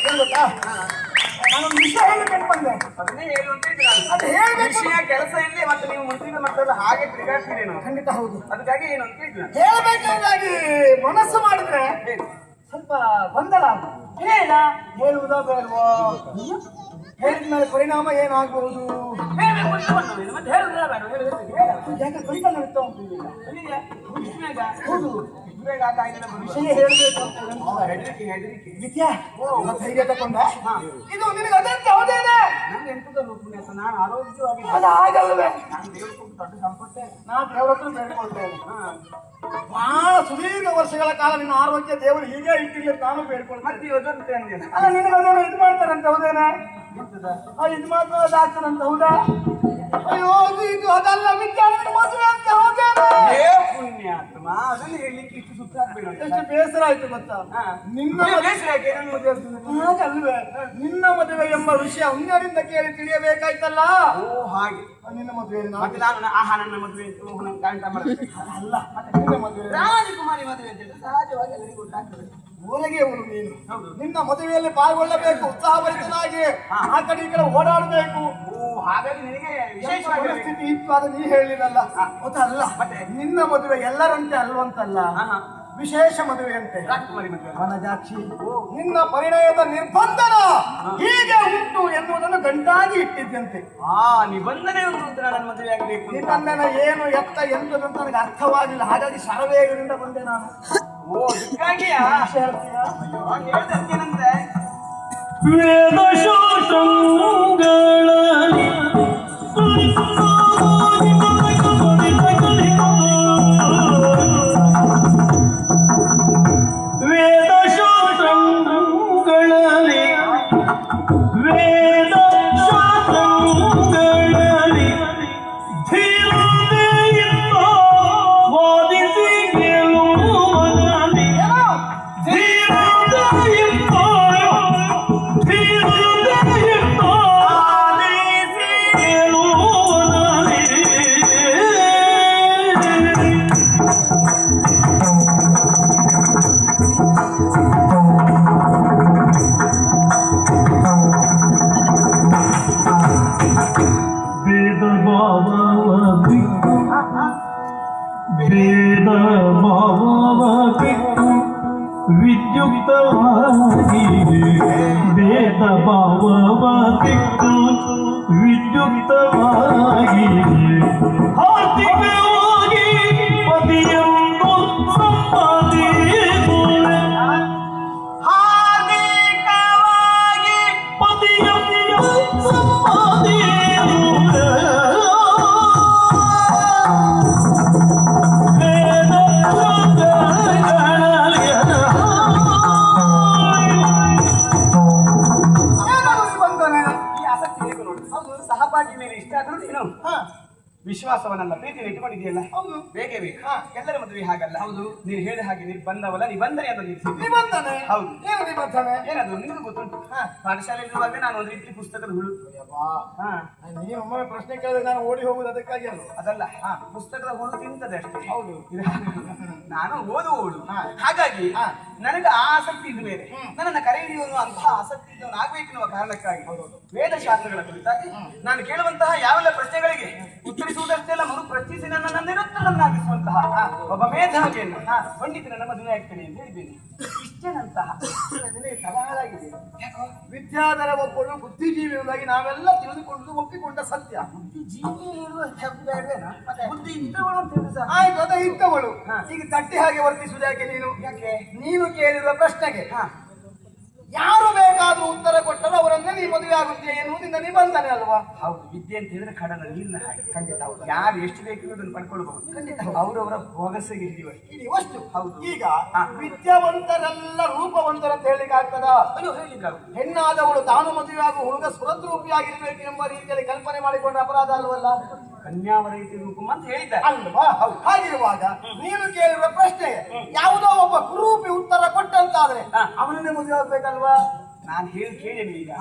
ತಾಳುತ್ತಾ ನಾನೊಂದು ವಿಷಯ ಹೇಳಬೇಕು ಬಂದೆ. ಅದನ್ನೇ ಹೇಳು ಅಂತ ಇದ್ದೆ ನಾನು. ಅದು ಹೇಳ್ಬೇಕು. ವಿಷಯ ಕೆಲಸ ಇಲ್ಲಿ ಮತ್ತೆ ನೀವು ಮುಂದಿನ ಮಕ್ಕಳು ಹಾಗೆ ತಿರುಗಾಡ್ತೀರಿ ನಾವು. ಖಂಡಿತ ಹೌದು. ಅದಕ್ಕಾಗಿ ಏನು ಅಂತ ಇದ್ದೆ ನಾನು. ಹೇಳ್ಬೇಕಾಗಿ ಮನಸ್ಸು ಮಾಡಿದ್ರೆ ಏನು? ಸ್ವಲ್ಪ ಗೊಂದಲ ಹೇಳ ಹೇಳುವುದೋ ಬೇಡವೋ ಹೇಳಿದ ಮೇಲೆ ಪರಿಣಾಮ ಏನಾಗಬಹುದು ಹೇಳ್ಬೇಕು ಅಂತ ಬಂದದ್ದು. ಮತ್ತೆ ಹೇಳುವುದಿಲ್ಲ ಬೇಡ, ಹೇಳುವುದಿಲ್ಲ ಹೇಳು. ಯಾಕೆ ಕಲಿತಲ್ಲ ಇತ್ತು ಅಲ್ಲಿಗೆ ವಿಸ್ಮಯಗ? ಹೌದು. ವಿಸ್ಮಯಗ ಆಗ ಆಗಿಲ್ಲ ಬರುವುದು. ವಿಷಯ ಹೇಳಬೇಕು ಅಂತ ನನಗೆ ಹೆದರಿಕೆ. ವಿದ್ಯಾ ಮತ್ತೆ ಧೈರ್ಯ ತಕೊಂಡ ಇದು ನಿನಗೆ ಅದಂತೆ ಹೌದೇನೆ ನಂಗೆ ಎಂತದ ರೂಪುಣ್ಯಾಸ, ನಾನು ಆರೋಗ್ಯವಾಗಿ ಅದು ಆಗಲ್ವೇ ನಾನು ದೇವರು ಕೊಟ್ಟು ದೊಡ್ಡ ಸಂಪತ್ತೇ. ನಾನು ದೇವರ ಹತ್ರ ಬೇಡ್ಕೊಳ್ತೇನೆ ಬಹಳ ಸುದೀರ್ಘ ವರ್ಷಗಳ ಕಾಲ ನಿನ್ನ ಆರೋಗ್ಯ ದೇವರು ಹೀಗೆ ಇಟ್ಟಿಲ್ಲ ನಾನು ಬೇಡ್ಕೊಳ್ತೇನೆ ಮತ್ತೆ ಇವತ್ತಂತೆ ಅಂದೆ ನಾನು. ಅಲ್ಲ ನಿನಗೆ ಅದೇನೋ ಇದು ಮಾಡ್ತಾರಂತೆ ಹೌದೇನೆ ಎಂತದ? ಇದು ಮಾತ್ರ ಅದಾಗ್ತದಂತ ಹೌದಾ ಅಯ್ಯೋ ಇದು ಅದಲ್ಲ ವಿದ್ಯಾರ್ಥಿ ಮದುವೆ ಅಂತ ಹೌದೇನೆ ಏ ಪುಣ್ಯಾತ್ಮ, ಅದನ್ನು ಹೇಳಲಿಕ್ಕೆ ಇಷ್ಟು ಸುತ್ತಾಕ್ಬೇಡ. ಎಷ್ಟು ಬೇಸರ ಆಯ್ತು ಗೊತ್ತಾ ನಿನ್ನ ಬೇಸರ ಯಾಕೆ? ನನ್ನ ಮದುವೆ ಆಗ್ತದೆ. ಹಾಗಲ್ವೇ ನಿನ್ನ ಮದುವೆ ಎಂಬ ವಿಷಯ ಅನ್ಯರಿಂದ ಕೇಳಿ ತಿಳಿಯಬೇಕಾಯ್ತಲ್ಲ ಓ ಹಾಗೆ. ನಿನ್ನ ಮದುವೆ ಮತ್ತೆ ನಾನು ಆಹಾ ನನ್ನ ಮದುವೆ ಅಂತ ಮೋಹನ ಕಾಂಟ ಮಾಡ್ತೀನಿ. ಅಲ್ಲ ಮತ್ತೆ ನಿನ್ನ ಮದುವೆ ರಾಜಕುಮಾರಿ ಮದುವೆ ಅಂತ ಹೇಳಿದ್ರೆ ಸಹಜವಾಗಿ ಎಲ್ಲರಿಗೂ ಗೊತ್ತಾಗ್ತದೆ. ಊರಿಗೆ ಅವಳು ನೀನು ನಿನ್ನ ಮದುವೆಯಲ್ಲಿ ಪಾಲ್ಗೊಳ್ಳಬೇಕು ಉತ್ಸಾಹಭರಿತನಾಗಿ ಆ ಕಡೆ ಈ ಕಡೆ ಓಡಾಡಬೇಕು ಓ ಹಾಗಾಗಿ ನಿನಗೆ ವಿಶೇಷವಾಗಿ ಪರಿಸ್ಥಿತಿ ಇತ್ತು ಅದು ನೀ ಹೇಳಿಲ್ಲಲ್ಲ ಗೊತ್ತಲ್ಲ ಮತ್ತೆ ನಿನ್ನ ಮದುವೆ ಎಲ್ಲರಂತೆ ಅಲ್ವಂತಲ್ಲ ಆಹಾ ವಿಶೇಷ ಮದುವೆಯಂತೆ ರಾಜಕುಮಾರಿ ಮದುವೆ. ವನಜಾಕ್ಷಿ ನಿನ್ನ ಪರಿಣಯದ ನಿರ್ಬಂಧನ ಹೀಗೆ ಉಂಟು ಎನ್ನುವುದನ್ನು ಗಂಟಾಗಿ ಇಟ್ಟಿದ್ದಂತೆ ನಿಬಂಧನೆ ಉಂಟು ಅಂತ ನನ್ನ ಮದುವೆ ಆಗಬೇಕು. ನಿಬಂಧನ ಏನು ಎತ್ತ ಎಂತದಂತ ನನಗೆ ಅರ್ಥವಾಗಿಲ್ಲ ಹಾಗಾಗಿ ಶರವೇಗದಿಂದ ಬಂದೆ ನಾನು ಓ ಅದಕ್ಕಾಗಿಯಾ? ವಿಷಯ ಹೇಳ್ತೀಯಾ ಹೇಳ್ದಂತೇನಂದ್ರೆ ಭೇದ ಭಾವ ಬಿಟ್ಟು ವಿದ್ಯುಕ್ತವಾಗಿ ಭೇದ ಭಾವ ಬಿಟ್ಟು ವಿದ್ಯುಕ್ತವಾಗಿ ಆರ್ಥಿಕವಾಗಿ ಪತಿಯನ್ನು ಸಂಪಾದಿಸು ಹಾರ್ದಿಕವಾಗಿ ಪತಿಯನ್ನು ಸಂಪಾದಿಸು ಸಹಪಾಠಿ ಮೇಲೆ ಇಷ್ಟ ಆದ್ರೂ ನೀನು ವಿಶ್ವಾಸವನ್ನಲ್ಲ ಪ್ರೀತಿಯನ್ನು ಇಟ್ಕೊಂಡಿದೆಯಲ್ಲ ಹೌದು ಬೇಕೇ ಬೇಕು. ಎಲ್ಲರ ಮದುವೆ ಹಾಗಲ್ಲ. ಹೌದು ನೀನು ಹೇಳಿದ ಹಾಗೆ ನಿರ್ಬಂಧವಲ್ಲ ನಿಬಂಧನೆ ಅಂತ ನಿಬಂಧನೆ ಹೌದು ಏನು ನಿಬಂಧನೆ ಏನದು ನಿನಗೂ ಗೊತ್ತುಂಟು. ಪಾಠಶಾಲೆಯಲ್ಲಿರುವಾಗ ನಾನು ಒಂದು ರೀತಿ ಪುಸ್ತಕದ ಹುಳು. ನೀನು ಒಮ್ಮೆ ಪ್ರಶ್ನೆ ಕೇಳಿದ್ರೆ ನಾನು ಓಡಿ ಹೋಗುದು ಅದಕ್ಕಾಗಿ ಅಲ್ಲ ಅದಲ್ಲ ಪುಸ್ತಕದ ಹುಳು ತಿಂತದೆ ಅಷ್ಟೇ. ಹೌದು ನಾನು ಓದುವ ಹುಳು. ಹಾಗಾಗಿ ನನಗೆ ಆ ಆಸಕ್ತಿ ಇದ್ದ ಮೇಲೆ ನನ್ನನ್ನು ಕರೆಯುವನು ಅಂತಹ ಆಸಕ್ತಿ ಇದ್ದವನು ಆಗ್ಬೇಕೆನ್ನುವ ಕಾರಣಕ್ಕಾಗಿ ವೇದಶಾಸ್ತ್ರಗಳ ಕುರಿತಾಗಿ ನಾನು ಕೇಳುವಂತಹ ಯಾವೆಲ್ಲ ಪ್ರಶ್ನೆಗಳಿಗೆ ಉತ್ತರಿಸುವುದಷ್ಟೇ ಅಲ್ಲ ಮರು ಪ್ರಶ್ನಿಸಿ ನನ್ನನ್ನು ನಿರಂತರನ್ನಾಗಿಸುವಂತಹ ಒಬ್ಬ ಮೇಧಾವಿಯನ್ನು ಪಂಡಿತನ ಮದುವೆ ಆಗ್ತೇನೆ ಅಂತ ಹೇಳಿದ್ದೇನೆ. ಇಷ್ಟೇನಂತಹ ಸವಾಲಾಗಿದೆ. ವಿದ್ಯಾಧರ ಒಬ್ಬಳು ಬುದ್ಧಿಜೀವಿ ಎಂಬುದಾಗಿ ನಾವೆಲ್ಲ ತಿಳಿದುಕೊಂಡು ಒಪ್ಪಿಕೊಂಡ ಸತ್ಯ. ಬುದ್ಧಿಜೀವಿ ಬುದ್ಧಿ ಇದ್ದವಳು ಅಂತ ಹೇಳಿದ ಆಯ್ತು ಅದ ಇದ್ದವಳು ಈಗ ತಟ್ಟಿ ಹಾಗೆ ವರ್ತಿಸುವುದು ಯಾಕೆ ನೀನು? ಯಾಕೆ? ನೀನು ಕೇಳಿರುವ ಪ್ರಶ್ನೆಗೆ ಯಾರು ಬೇಕಾದ್ರೂ ಉತ್ತರ ಕೊಟ್ಟರು ಅವರನ್ನೇ ನೀ ಮದುವೆ ಆಗುತ್ತೆ ಎನ್ನುವುದಿಂದ ನಿಬಂಧನೆ ಅಲ್ವಾ? ಹೌದು ವಿದ್ಯೆ ಅಂತ ಹೇಳಿದ್ರೆ ಕಡಲ ನೀರಿನ ಹಾಗೆ. ಖಂಡಿತ ಹೌದು. ಯಾರು ಎಷ್ಟು ಬೇಕಿರೋ ಅದನ್ನು ಪಡ್ಕೊಳ್ಬಹುದು. ಖಂಡಿತ ಅವರವರ ಭೋಗಸಿಗೆ ಹಿಡಿಯುವಷ್ಟು ಇಡಿವಷ್ಟು. ಹೌದು. ಈಗ ವಿದ್ಯಾವಂತರೆಲ್ಲ ರೂಪವಂತರ ಅಂತ ಹೇಳಿಕ್ಕೆ ಆಗ್ತದ? ಅಯ್ಯೋ ಹೇಳಿದ್ರು ಹೆಣ್ಣಾದವಳು ತಾನು ಮದುವೆ ಆಗುವ ಹುಡುಗ ಸುರದ್ರೂಪಿಯಾಗಿರ್ಬೇಕು ಎಂಬ ರೀತಿಯಲ್ಲಿ ಕಲ್ಪನೆ ಮಾಡಿಕೊಂಡ್ರೆ ಅಪರಾಧ ಅಲ್ವಲ್ಲ? ಕನ್ಯಾವರೈತಿ ರೂಪಂ ಅಂತ ಹೇಳಿದ್ದಾರೆ. ಅಲ್ವಾ? ಹಾಗಿರುವಾಗ ನೀನು ಕೇಳಿರುವ ಪ್ರಶ್ನೆ ಯಾವುದೋ ಒಬ್ಬ ಕುರೂಪಿ ಉತ್ತರ ಕೊಟ್ಟಂತಾದ್ರೆ ಅವನನ್ನೇ ಮದುವೆ ಆಗ್ಬೇಕಲ್ವಾ? ನಾನು ಕೇಳಿನಿ ಈಗ.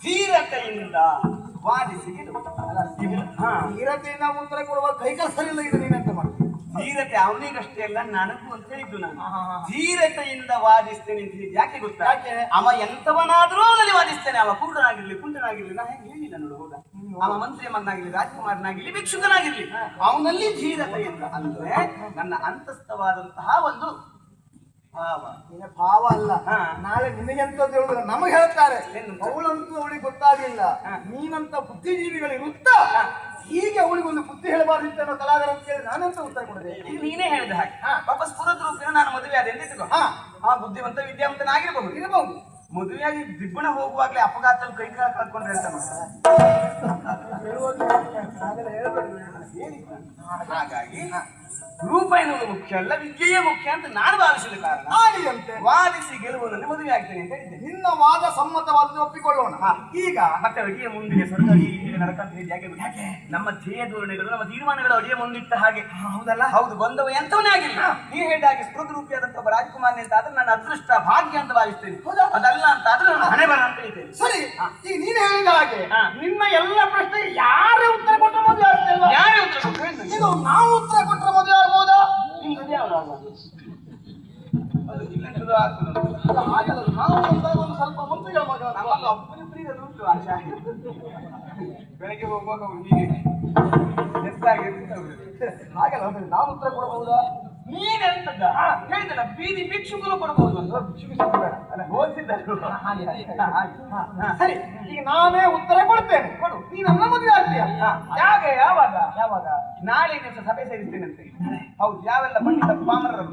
ಧೀರತೆಯಿಂದ ವಾದಿಸಿ ಧೀರತೆಯಿಂದ ಉತ್ತರ ಕೊಡುವ ಕೈಕಾಲ ಸರಿ ಇಲ್ಲ. ಇದು ನೀನೆಂತ ಮಾಡ್ತೀನಿ? ಧೀರತೆ ಅವನಿಗಷ್ಟೇ ಅಲ್ಲ ನನಗೂ ಅಂತ ಹೇಳಿದ್ದು ನಾನು. ಧೀರತೆಯಿಂದ ವಾದಿಸ್ತೇನೆ ಅಂತ ಹೇಳಿದ್ದು ಯಾಕೆ ಗೊತ್ತಾ? ಅವ ಎಂತವನಾದ್ರೂ ಅವನಲ್ಲಿ ವಾದಿಸ್ತೇನೆ. ಅವ ಕುರುಡನಾಗಿರ್ಲಿ ಕುಂಟನಾಗಿರ್ಲಿ, ನಾ ಹೇಗೆ ಹೇಳಿಲ್ಲ ನೋಡು. ಹೌದಾ? ಅವ ಮಂತ್ರಿ ಮಗನಾಗಿರ್ಲಿ, ರಾಜಕುಮಾರನಾಗಿರ್ಲಿ, ಭಿಕ್ಷುಕನಾಗಿರ್ಲಿ, ಅವನಲ್ಲಿ ಧೀರತೆಯಿಂದ ಅಂದ್ರೆ ನನ್ನ ಅಂತಸ್ಥವಾದಂತಹ ಒಂದು ಭಾವ. ಭಾವ ಅಲ್ಲ. ನಾಳೆ ನಿನಗೆಂತ ಹೇಳುದಿಲ್ಲ, ನಮಗೆ ಹೇಳ್ತಾರೆ. ಅವಳಂತೂ ಅವಳಿಗೆ ಗೊತ್ತಾಗಿಲ್ಲ. ನೀನಂತ ಬುದ್ಧಿಜೀವಿಗಳಿರುತ್ತಾ ಹೀಗೆ ಅವಳಿಗೊಂದು ಬುದ್ಧಿ ಹೇಳಬಾರ್ದಿತ್ತು ಅನ್ನೋ ಕಲಾವಿದ ಅಂತ ಕೇಳಿ ನಾನಂತ ಉತ್ತರ ಕೊಡದೆ. ಈಗ ನೀನೇ ಹೇಳಿದ ಹಾಗೆ ಪಾಪ ಸ್ಫುರದ್ ರೂಪಿನ ನಾನು ಮದುವೆ ಆದೆ ಅಂತ ಇಟ್ಕೋ. ಬುದ್ಧಿವಂತ ವಿದ್ಯಾವಂತನಾಗಿರ್ಬಹುದು, ಇರಬಹುದು. ಮದುವೆಯಾಗಿ ದಿಬ್ಬಣ ಹೋಗುವಾಗ್ಲೇ ಅಪಘಾತದಲ್ಲಿ ಕೈ ಕಾಲು ಕಳ್ಕೊಂಡ್ರೆ ಅಂತ ಹಾಗಾಗಿ ರೂಪ ಎನ್ನುವುದು ಮುಖ್ಯ ಅಲ್ಲ, ವಿದ್ಯೆಯೇ ಮುಖ್ಯ ಅಂತ ನಾನು ಭಾವಿಸಿದ ಕಾರಣ ವಾದಿಸಿ ಗೆಲುವುದನ್ನು ಮದುವೆ ಆಗ್ತೇನೆ ಅಂತ ಹೇಳಿದ್ದೆ. ನಿನ್ನ ವಾದ ಸಮ್ಮತವಾದ ಒಪ್ಪಿಕೊಳ್ಳೋಣ. ಈಗ ಮತ್ತೆ ಅಡಿಯ ಮುಂದಿಗೆ ಸ್ವರ್ಗಡಿ ನರಕ ಅಂತ ಹೇಳಿ ಯಾಕೆ? ನಮ್ಮ ಧ್ಯೇಯ ಧೋರಣೆಗಳು ನಮ್ಮ ತೀರ್ಮಾನಗಳು ಅಡಿಯ ಮುಂದಿಟ್ಟ ಹಾಗೆ. ಹೌದಲ್ಲ? ಹೌದು. ಬಂದವ ಎಂತವನೇ ಆಗಿಲ್ಲ. ನೀವು ಹೇಳಿದ ಹಾಗೆ ಸ್ಫುರದ್ ರೂಪಿಯಾದಂತ ಒಬ್ಬ ರಾಜಕುಮಾರನೇ ಅಂತ ಆದ್ರೆ ನನ್ನ ಅದೃಷ್ಟ ಭಾಗ್ಯ ಅಂತ ಭಾವಿಸ್ತೇನೆ. ಅದಲ್ಲ ಅಂತ ಆದ್ರೆ ನನ್ನ ಹಣೆ ಬರ ಅಂತ ಇದ್ದೇನೆ. ಸರಿ, ಈಗ ನೀನು ಹೇಳಿದ ಹಾಗೆ ನಿನ್ನ ಎಲ್ಲ ಪ್ರಶ್ನೆಗೆ ಯಾರೇ ಉತ್ತರ ಕೊಟ್ಟರೆ ಮದುವೆ ಆಗ್ತಲ್ವಾ? ಯಾರೇ ಉತ್ತರ ಕೊಟ್ಟರೆ ಇದು ನಾವು ಉತ್ತರ ಕೊಟ್ಟರೆ ಮದುವೆ ಆಗ್ಬೋದಾ? ನಿಮ್ದು ಯಾವ್ದು ಹಾಗಲ್ಲ, ನಾವು ಒಂದು ಸ್ವಲ್ಪ ಮಂತ್ರಿಗಳ ಮಗ. ನಮ್ಮಲ್ಲಿ ಒಬ್ಬರಿಬ್ಬರಿಗೆ ಅದು ಉಂಟು ಆಶಾ. ಬೆಳಗ್ಗೆ ಹೋಗುವಾಗ ಹೀಗೆ ಹಾಗಲ್ಲ, ನಾವು ಉತ್ತರ ಕೊಡಬಹುದಾ? ನೀನೆಂತದ್ದ ಹೇಳಿದಲ್ಲ, ಬೀದಿ ಭಿಕ್ಷುಕರು ಕೊಡಬಹುದು ಅಂತ. ಸರಿ, ಈಗ ನಾನೇ ಉತ್ತರ ಕೊಡ್ತೇನೆ. ಕೊಡು, ನೀ ನನ್ನ ಮದುವೆ ಆಗ್ತೀಯ. ಯಾಕೆ? ಯಾವಾಗ? ನಾಳೆ ದಿವಸ ಸಭೆ ಸೇರಿಸ್ತೇನಂತೆ. ಹೌದು, ಯಾವೆಲ್ಲ ಪಂಡಿತ ಪಾಮರರು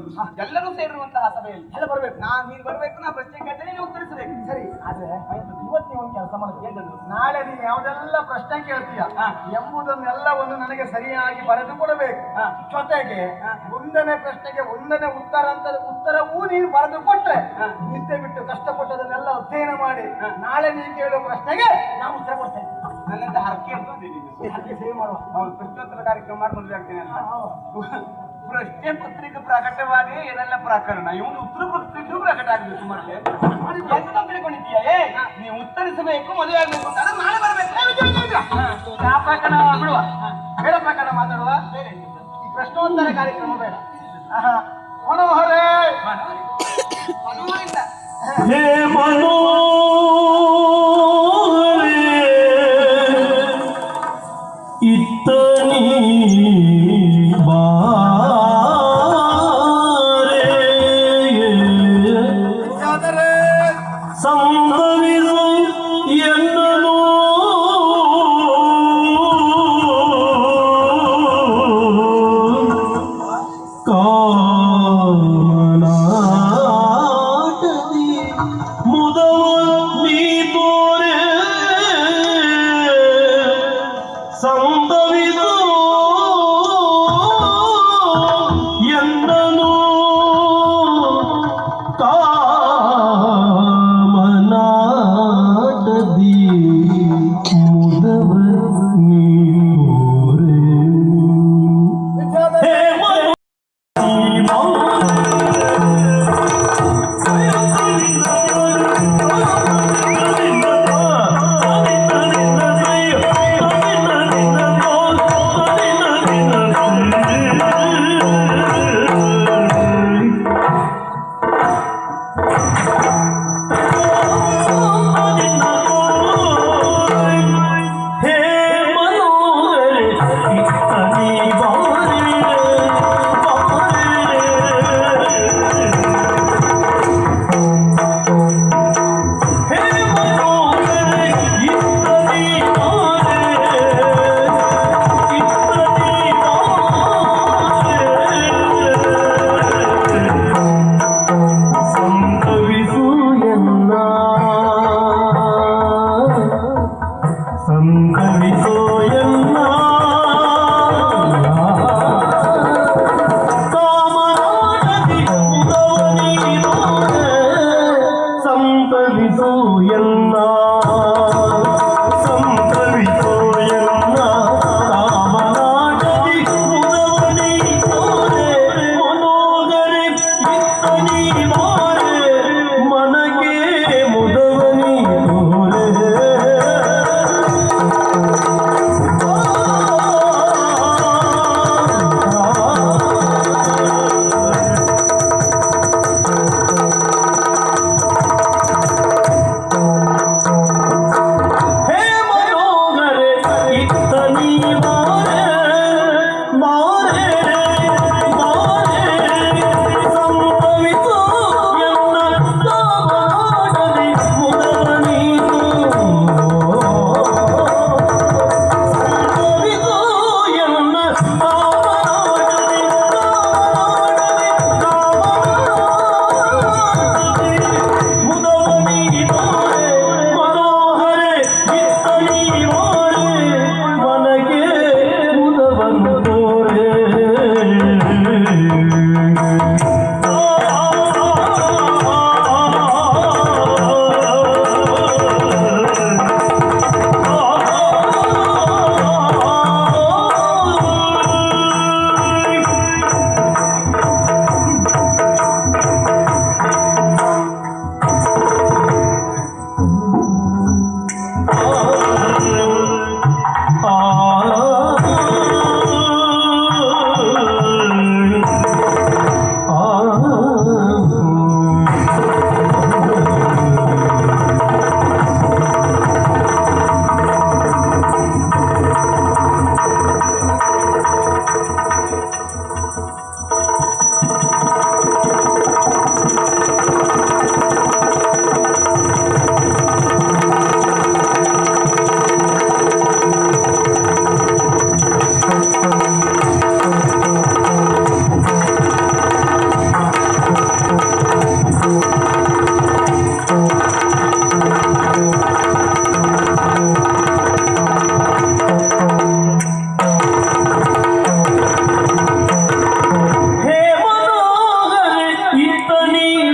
ಎಲ್ಲರೂ ಸೇರಿರುವಂತಹ ಸಭೆಯಲ್ಲಿ ಎಲ್ಲ ಬರ್ಬೇಕು. ನೀನು ಬರ್ಬೇಕು, ನಾ ಪ್ರಶ್ನೆ ಕೇಳ್ತೇನೆ, ನೀವು ಉತ್ತರಿಸಬೇಕು. ಸರಿ, ಆದ್ರೆ ಇವತ್ತು ನೀವು ಒಂದು ಕೆಲಸ ಮಾಡಬೇಕು. ನಾಳೆ ನೀನು ಯಾವುದೆಲ್ಲ ಪ್ರಶ್ನೆ ಕೇಳ್ತೀಯ ಎಂಬುದನ್ನೆಲ್ಲವನ್ನು ನನಗೆ ಸರಿಯಾಗಿ ಬರೆದು ಕೊಡಬೇಕು. ಜೊತೆಗೆ ಒಂದನೇ ಪ್ರಶ್ನೆಗೆ ಒಂದನೇ ಉತ್ತರ ಅಂತ ಉತ್ತರವೂ ನೀನು ಬರೆದು ಕೊಟ್ರೆ ನಿದ್ದೆ ಬಿಟ್ಟು ಕಷ್ಟಪಟ್ಟದನ್ನೆಲ್ಲ ಅಧ್ಯಯನ ಮಾಡಿ ನಾಳೆ ನೀನು ಕೇಳುವ ಪ್ರಶ್ನೆಗೆ ನಾನು ಉತ್ತರ ಕೊಡ್ತೇನೆ. ನನ್ನಿಂದ ಹರಕೆ ಅಂತ ಹರಕೆ ಸೇವೆ ಮಾಡುವ. ಹೌದು, ಪ್ರಶ್ನೋತ್ತರ ಕಾರ್ಯಕ್ರಮ ಮಾಡಿ ಮದುವೆ ಆಗ್ತೇನೆ ಅಂತ. ಪ್ರಶ್ನೆ ಪತ್ರಿಕೆ ಪ್ರಕಟವಾಗಿ ಏನೆಲ್ಲ ಪ್ರಕರಣ, ಇವನು ಉತ್ತರ ಪತ್ರಿಕೆಯೂ ಪ್ರಕಟ ಆಗಬೇಕು. ಮತ್ತೆ ಎಂತ ತಿಳ್ಕೊಂಡಿದ್ದೀಯ? ನೀವು ಉತ್ತರಿಸಬೇಕು, ಮದುವೆ ಆಗ್ಬೇಕು ಅಂತ ನಾಳೆ ಬರಬೇಕು. ಆ ಪ್ರಕರಣ ಬಿಡುವ, ಬೇರೆ ಪ್ರಕರಣ ಮಾತಾಡುವ. ಈ ಪ್ರಶ್ನೋತ್ತರ ಕಾರ್ಯಕ್ರಮ ಬೇಡ. ಮನೋಹರೇ, ಮನೋಹರಿಂದ ಹೇ ಮನೋಹರೇ, ಇತ್ತ ನೀ ಬಾರೆ, ಯಾದರೆ ಸಂಭವಿದು ಎನ್ನನು ಕಾಮನಾಟದಿ ಬಾರೆ ಮನಗೆ ಮುದವನಿ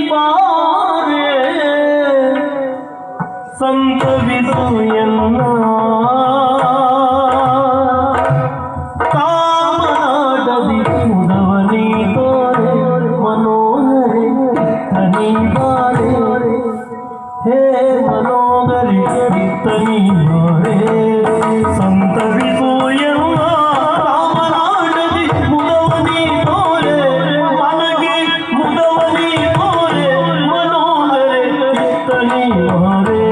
ತೋರೆ ಸಂತವಿದು ಎನ್ನ ಕಾಮನಾಡದಿ ಮುದವನಿ ತೋರೆ ಮನೋಹರಿ ತನಿ ಬಾರೆ ಹೇ ಮನೋಹರಿ ತನಿ ಬಾರೆ ಸಂತವಿದು ಎನ್ನ ಕಾಮನಾಡದಿ ಮುದವನಿ ತೋರೆ ಮನಗೆ ಮುದವನಿ ತೋರೆ ಮನೋಹರಿ ತನಿ ಬಾರೆ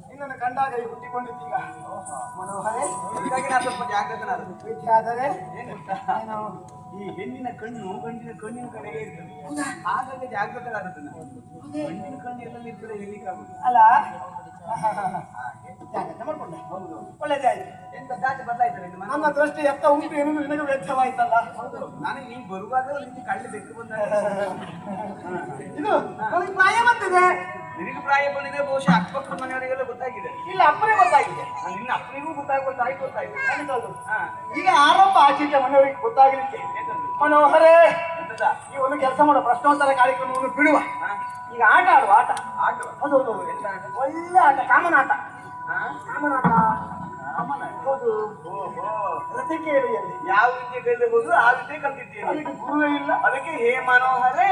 ನಿನ್ನನ್ನು ಕಂಡಾಗ ಹುಟ್ಟಿಕೊಂಡಿದ್ದೀಗ ಮನೋಹರೇ ಹೀಗಾಗಿ ನಾನು ಸ್ವಲ್ಪ ಜಾಗೃತನಾದ ವಿದ್ಯಾಧರೆ ಏನು ಗೊತ್ತಾ? ಈ ಹೆಣ್ಣಿನ ಕಣ್ಣು ಗಂಡಿನ ಕಣ್ಣಿನ ಕಡೆಗೆ ಇರ್ತದೆ. ಹಾಗಾಗಿ ಜಾಗೃತರಾಗುತ್ತೆ ನಾವು. ಗಂಡಿನ ಕಣ್ಣು ಎಲ್ಲೆಲ್ಲಿ ಇರ್ತದೆ ಹೇಳಿಕ್ಕಾಗುದು ಅಲ್ಲ ಜಾಗ್ರತೆ ಮಾಡ್ಕೊಂಡೆ. ಹೌದು, ಒಳ್ಳೇದೇ ಆಯ್ತು. ಎಂತ ದಾಟಿ ಬದಲಾಯ್ತಾರೆ ನನ್ನ ದೃಷ್ಟಿ ಎತ್ತ ಉಂಟು ಎನ್ನುವುದು ನಿನಗೆ ವ್ಯರ್ಥವಾಯ್ತಲ್ಲ. ಹೌದು, ನನಗೆ ನೀನು ಬರುವಾಗ ನಿಮಗೆ ಕಳ್ಳಿ ಬೆಕ್ಕು ಬಂದ ಇದು ನನಗೆ ಪ್ರಾಯ ಬಂದಿದೆ. ನಿನಗೆ ಪ್ರಾಯ ಬಂದಿದೆ, ಬಹುಶಃ ಅಕ್ಕಪಕ್ಕದ ಮನೆಯವರಿಗೆಲ್ಲ ಗೊತ್ತಾಗಿದೆ. ಇಲ್ಲ ಅಪ್ಪನೇ ಗೊತ್ತಾಗಿದೆ. ನಿನ್ನ ಅಪ್ಪನಿಗೂ ಗೊತ್ತಾಯ್ತು. ಈಗ ಆರಂಭ ಆಚೀಚೆ ಮನೆಯವರಿಗೆ ಗೊತ್ತಾಗಲಿಕ್ಕೆ ಮನೋಹರೇ ಈ ಒಂದು ಕೆಲಸ ಮಾಡೋ ಪ್ರಶ್ನೋತ್ತರ ಕಾರ್ಯಕ್ರಮವನ್ನು ಬಿಡುವ. ಈಗ ಆಟ ಆಡುವ. ಆಟ ಆಟ ಹೌದು ಒಳ್ಳೆ ಆಟ, ಕಾಮನ ಆಟ. ಹೌದು. ರತಿಕೇರಿಯಲ್ಲಿ ಯಾವ ವಿದ್ಯೆ ಕಲಿಬಹುದು ಆ ವಿದ್ಯೆ ಕಲ್ತಿದ್ದೇನೆ. ಅದಕ್ಕೆ ಗುರುವೇ ಇಲ್ಲ. ಅದಕ್ಕೆ ಹೇ ಮನೋಹರೇ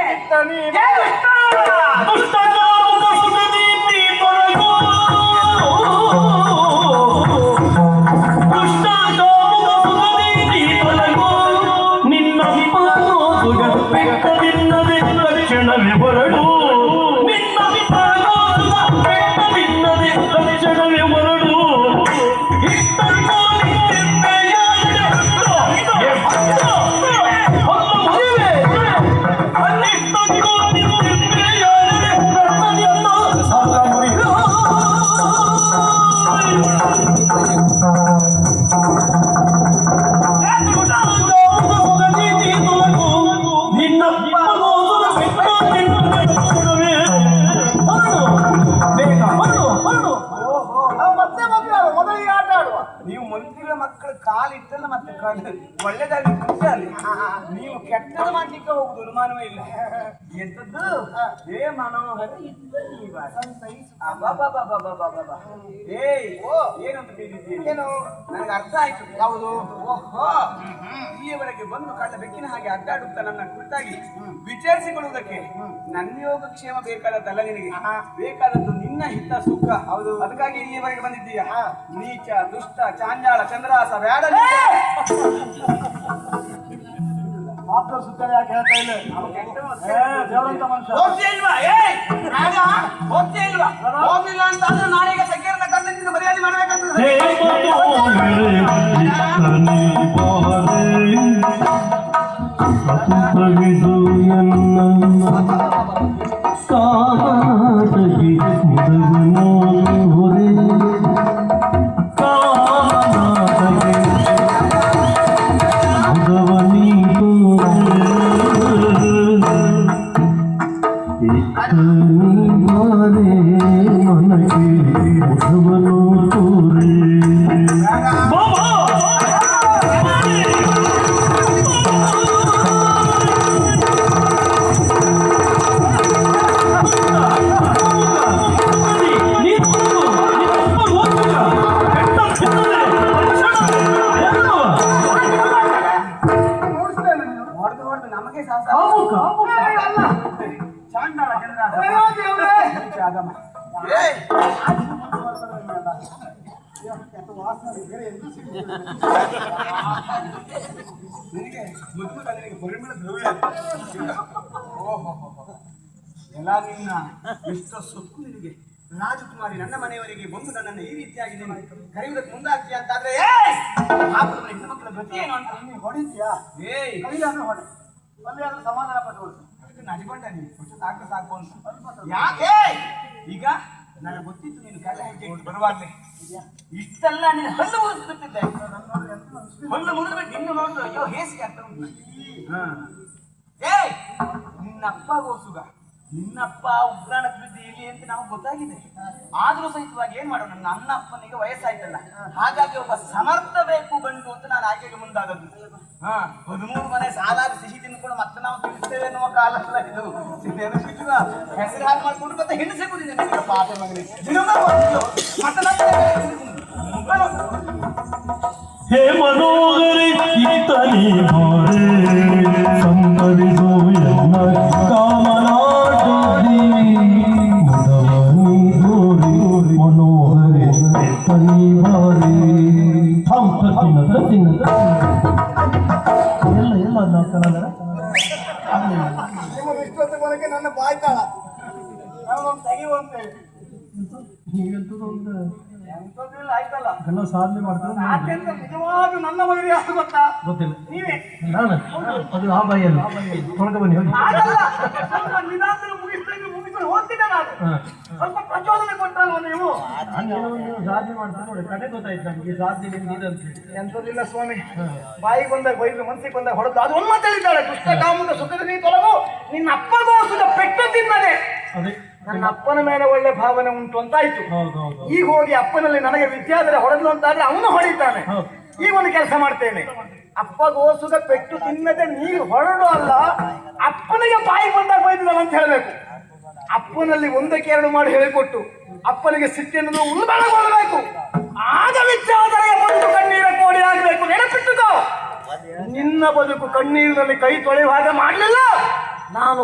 ನೀವು ಮಂತ್ರಿಗಳ ಮಕ್ಕಳು ಕಾಲಿಟ್ಟಲ್ಲ ಮತ್ತೆ ಒಳ್ಳೆದಾಗಿ ಕೂತಲ್ಲಿ ನೀವು ಕೆಟ್ಟದ ಮಾಡ್ಲಿಕ್ಕೆ ಹೋಗುದು ಅನುಮಾನವೇ ಇಲ್ಲ. ಎಂತದ್ದು ಹೇ ಮನೋಹರ ಏನಂತ ಬೇಡಿದ್ದೀರಿ? ಏನು ನನಗೆ ಅರ್ಥ ಆಯ್ತು. ಯಾವುದು? ಓಹೋ, ಇಲ್ಲಿಯವರೆಗೆ ಬಂದು ಕಳ್ಳ ಬೆಕ್ಕಿನ ಹಾಗೆ ಅಡ್ಡಾಡುತ್ತಾ ನನ್ನ ಕುರಿತಾಗಿ ವಿಚಾರಿಸಿಕೊಳ್ಳುವುದಕ್ಕೆ ನನ್ನ ಯೋಗಕ್ಷೇಮ ಬೇಕಾದದ್ದಲ್ಲ ನಿನಗೆ, ಬೇಕಾದದ್ದು ನಿನ್ನ ಹಿತ ಸುಖ. ಹೌದು, ಅದಕ್ಕಾಗಿ ಇಲ್ಲಿಯವರೆಗೆ ಬಂದಿದ್ದೀಯ. ನೀಚ ದುಷ್ಟ ಚಾಂಡಾಳ ಚಂದ್ರಾಸ ಬೇಡ. ಮಾತ್ರ ಸುತ್ತಲೇ ಯಾಕೆ ಹೇಳ್ತಾ ಇಲ್ಲ? ದೇವರಂತ ಮನುಷ್ಯ ಹೋಗ್ತೀಯ ಇಲ್ವಾ? ಹೋಗ್ತೀಯ ಇಲ್ವಾ? ಹೋಗ್ಲಿಲ್ಲ ಅಂತ ಅಂದ್ರೆ ನಾನೀಗ ಸಕ್ಕೇರನ್ನ ಕರ್ಲಿಕ್ಕೆ ಮರ್ಯಾದೆ ಮಾಡ್ಬೇಕಂತ ನಮಗೆ ಚಾಂಡಾಳ ಚಂದ್ರಾಸ ನಿನಗೆ ಮುದ್ದು ನಿನಗೆ ಪರಿಮಳ ದ್ರವ್ಯ ಎಲ್ಲ ನಿನ್ನ ಎಷ್ಟೋ ಸೊತ್ತು ನಿನಗೆ. ರಾಜಕುಮಾರಿ ನನ್ನ ಮನೆಯವರಿಗೆ ಬಂದು ನನ್ನನ್ನು ಈ ರೀತಿಯಾಗಿ ನೀನು ಕರೆಯುವುದಕ್ಕೆ ಮುಂದಾಗ್ತೀಯ ಅಂತಾದ್ರೆ ಹೆಣ್ಣು ಮಕ್ಕಳ ಗತಿ ಏನು ಅಂತ ನೀನು ಹೊಡಿತೀಯಾ? ಕೈಲಾದ್ರೂ ಹೊಡೆ, ಅಲ್ಲಿಯಾದ್ರೂ ಸಮಾಧಾನ ಪಟ್ಟುಕೊಳ್ಳು. ನಡಿಕೊಂಡ ನೀನು ಸಾಕು ಸಾಕು ಅಂತ ಯಾಕೆ? ಈಗ ನನಗೆ ಗೊತ್ತಿತ್ತು ನೀನು ಕಳ್ಳ ಹೆಜ್ಜೆ ಬರುವಾಗಲೇ ಇಷ್ಟೆಲ್ಲ ನೀನು ಹಲ್ಲು ಮುರಿದ್ಬಿಟ್ಟಿದ್ದೆ. ಹಲ್ಲು ಮುರಿದ್ಬಿಟ್ಟು ಇನ್ನು ನೋಡಿದ್ರು ಅಯ್ಯೋ ಹೇಸಿಗೆ ಅಂತ ಉಂಟು. ನಿನ್ನಪ್ಪಗೋಸುಗ ನಿನ್ನಪ್ಪ ಉಗ್ರಾಣಕ್ಕೆ ಬಿದ್ದು ಇಲ್ಲಿ ಅಂತ ನಮಗೆ ಗೊತ್ತಾಗಿದೆ. ಆದ್ರೂ ಸಹಿತವಾಗಿ ಏನ್ ಮಾಡೋಣ, ನನ್ನ ಅಪ್ಪನಿಗೆ ವಯಸ್ಸಾಯ್ತಲ್ಲ, ಹಾಗಾಗಿ ಒಬ್ಬ ಸಮರ್ಥ ಬೇಕು ಗಂಡು ಅಂತ ನಾನು ಆಕೆಗೆ ಮುಂದಾದದ್ದು. 13 ಮನೆ ಸಾಲಾಗಿ ಸಿಹಿ ತಿಂದ್ಕೊಂಡು ಮತ್ತೆ ನಾವು ತಿಳಿಸ್ತೇವೆ ಎನ್ನುವ ಕಾಲ ಅಲ್ಲ ಇದು. ಹೆಸರು ಹಾಗೆ ಮಾಡ್ಕೊಂಡು ಮತ್ತೆ ಹೆಣ್ಣು ಸಿಗುದಿದೆ ನಿಮಗೆ ಪಾಪ ಮಗನಿಗೆ. ಹೇ ಮನೋಹರಿ ಇತ್ತನಿ ಮಾರೆ ಸಂಪರಿಸೋ ಎನ್ನ ಕಾಮನಾಟದಿ ಮದವನಿ ಗೋರಿ ಮನೋಹರಿ ಇತ್ತನಿ ಮಾರೆ ಥಮ್ ತತ್ತಿನ ಎಲ್ಲ ನಾವು ಕನ್ನಡ ನಿಮ್ಮ ಇಷ್ಟೊತ್ತು ಬರಕ್ಕೆ ನನ್ನ ಬಾಯ್ತಾಳ ನಾನೊಂದು ತೆಗಿಯುವಂತೇಳಿ ನೀವೆಂತದ್ದು ಒಂದು ಎಂತದಿಲ್ಲ ಆಯ್ತಲ್ಲ. ಎಲ್ಲ ಸಾಧನೆ ಮಾಡ್ತಾರೆ. ಆದ್ಯಂತ ನಿಜವಾದ ನನ್ನ ಮಗನಿಗೆ ಯಾರು ಗೊತ್ತಾ? ಗೊತ್ತಿಲ್ಲ. ನೀವೇ ನಾನು ಅದು ಆ ಬಾಯಲ್ಲಿ ಹೊರಗೆ ಬನ್ನಿ ಹೋಗಿ. ಆಗಲ್ಲ, ಸ್ವಲ್ಪ ನಿಧಾನ ಮುಗಿಸ್ಕೊಂಡು ಹೋಗ್ತಿದ್ದೆ ನಾನು. ಸ್ವಲ್ಪ ಪ್ರಚೋದನೆ ಕೊಟ್ಟಲ್ವ ನೀವು? ನಾನು ಒಂದು ಸಾಧನೆ ಮಾಡ್ತಾರೆ ನೋಡಿ, ಕಡೆ ಗೊತ್ತಾಯ್ತು ನಮಗೆ ಸಾಧನೆ ಇದಂತ. ಎಂತದಿಲ್ಲ ಸ್ವಾಮಿ, ಬಾಯಿಗೆ ಬಂದಾಗ ಬೈದು ಮನಸ್ಸಿಗೆ ಬಂದಾಗ ಹೊಡೆದು ಅದು ಒಂದು ಮಾತಾಡಿದ್ದಾಳೆ, ದುಷ್ಟ ಕಾಮದ ಸುಖದ ನೀ ತೊಲಗು ನಿನ್ನ ಅಪ್ಪಗೋಸುದ ಪೆಟ್ಟು ತಿನ್ನದೆ. ಅದೇ ನನ್ನ ಅಪ್ಪನ ಮೇಲೆ ಒಳ್ಳೆ ಭಾವನೆ ಉಂಟು ಅಂತಾಯ್ತು. ಹೌದೌದು. ಈಗ ಹೋಗಿ ಅಪ್ಪನಲ್ಲಿ ನನಗೆ ವಿದ್ಯಾಧರೆ ಹೊಡೆದ್ಲು ಅಂತಾದ್ರೆ ಅವನು ಹೊಡಿತಾನೆ. ಈಗ ಒಂದು ಕೆಲಸ ಮಾಡ್ತೇನೆ, ಅಪ್ಪಗೋಸುದ ಪೆಟ್ಟು ತಿನ್ನದೆ ನೀರು ಹೊರಡು ಅಲ್ಲ, ಅಪ್ಪನಿಗೆ ಬಾಯಿಗೆ ಬಂದಾಗ ಬೈದಿದ್ದಲ್ಲ ಅಂತ ಹೇಳ್ಬೇಕು. ಅಪ್ಪನಲ್ಲಿ ಒಂದಕ್ಕೆ ಎರಡು ಮಾಡಿ ಹೇಳಿಕೊಟ್ಟು ಅಪ್ಪನಿಗೆ ಸಿಟ್ಟಿಯನ್ನು ಉಲ್ಬಣಗೊಳ್ಳಬೇಕು. ಆಗ ವಿದ್ಯಾಧರೆಯ ಬದುಕು ಕಣ್ಣೀರ ಕೋಡಿ ಆಗಬೇಕು. ನೆನಪಿಟ್ಟುಕೋ, ನಿನ್ನ ಬದುಕು ಕಣ್ಣೀರಿನಲ್ಲಿ ಕೈ ತೊಳೆಯುವ ಹಾಗೆ ಮಾಡಲಿಲ್ಲ ನಾನು.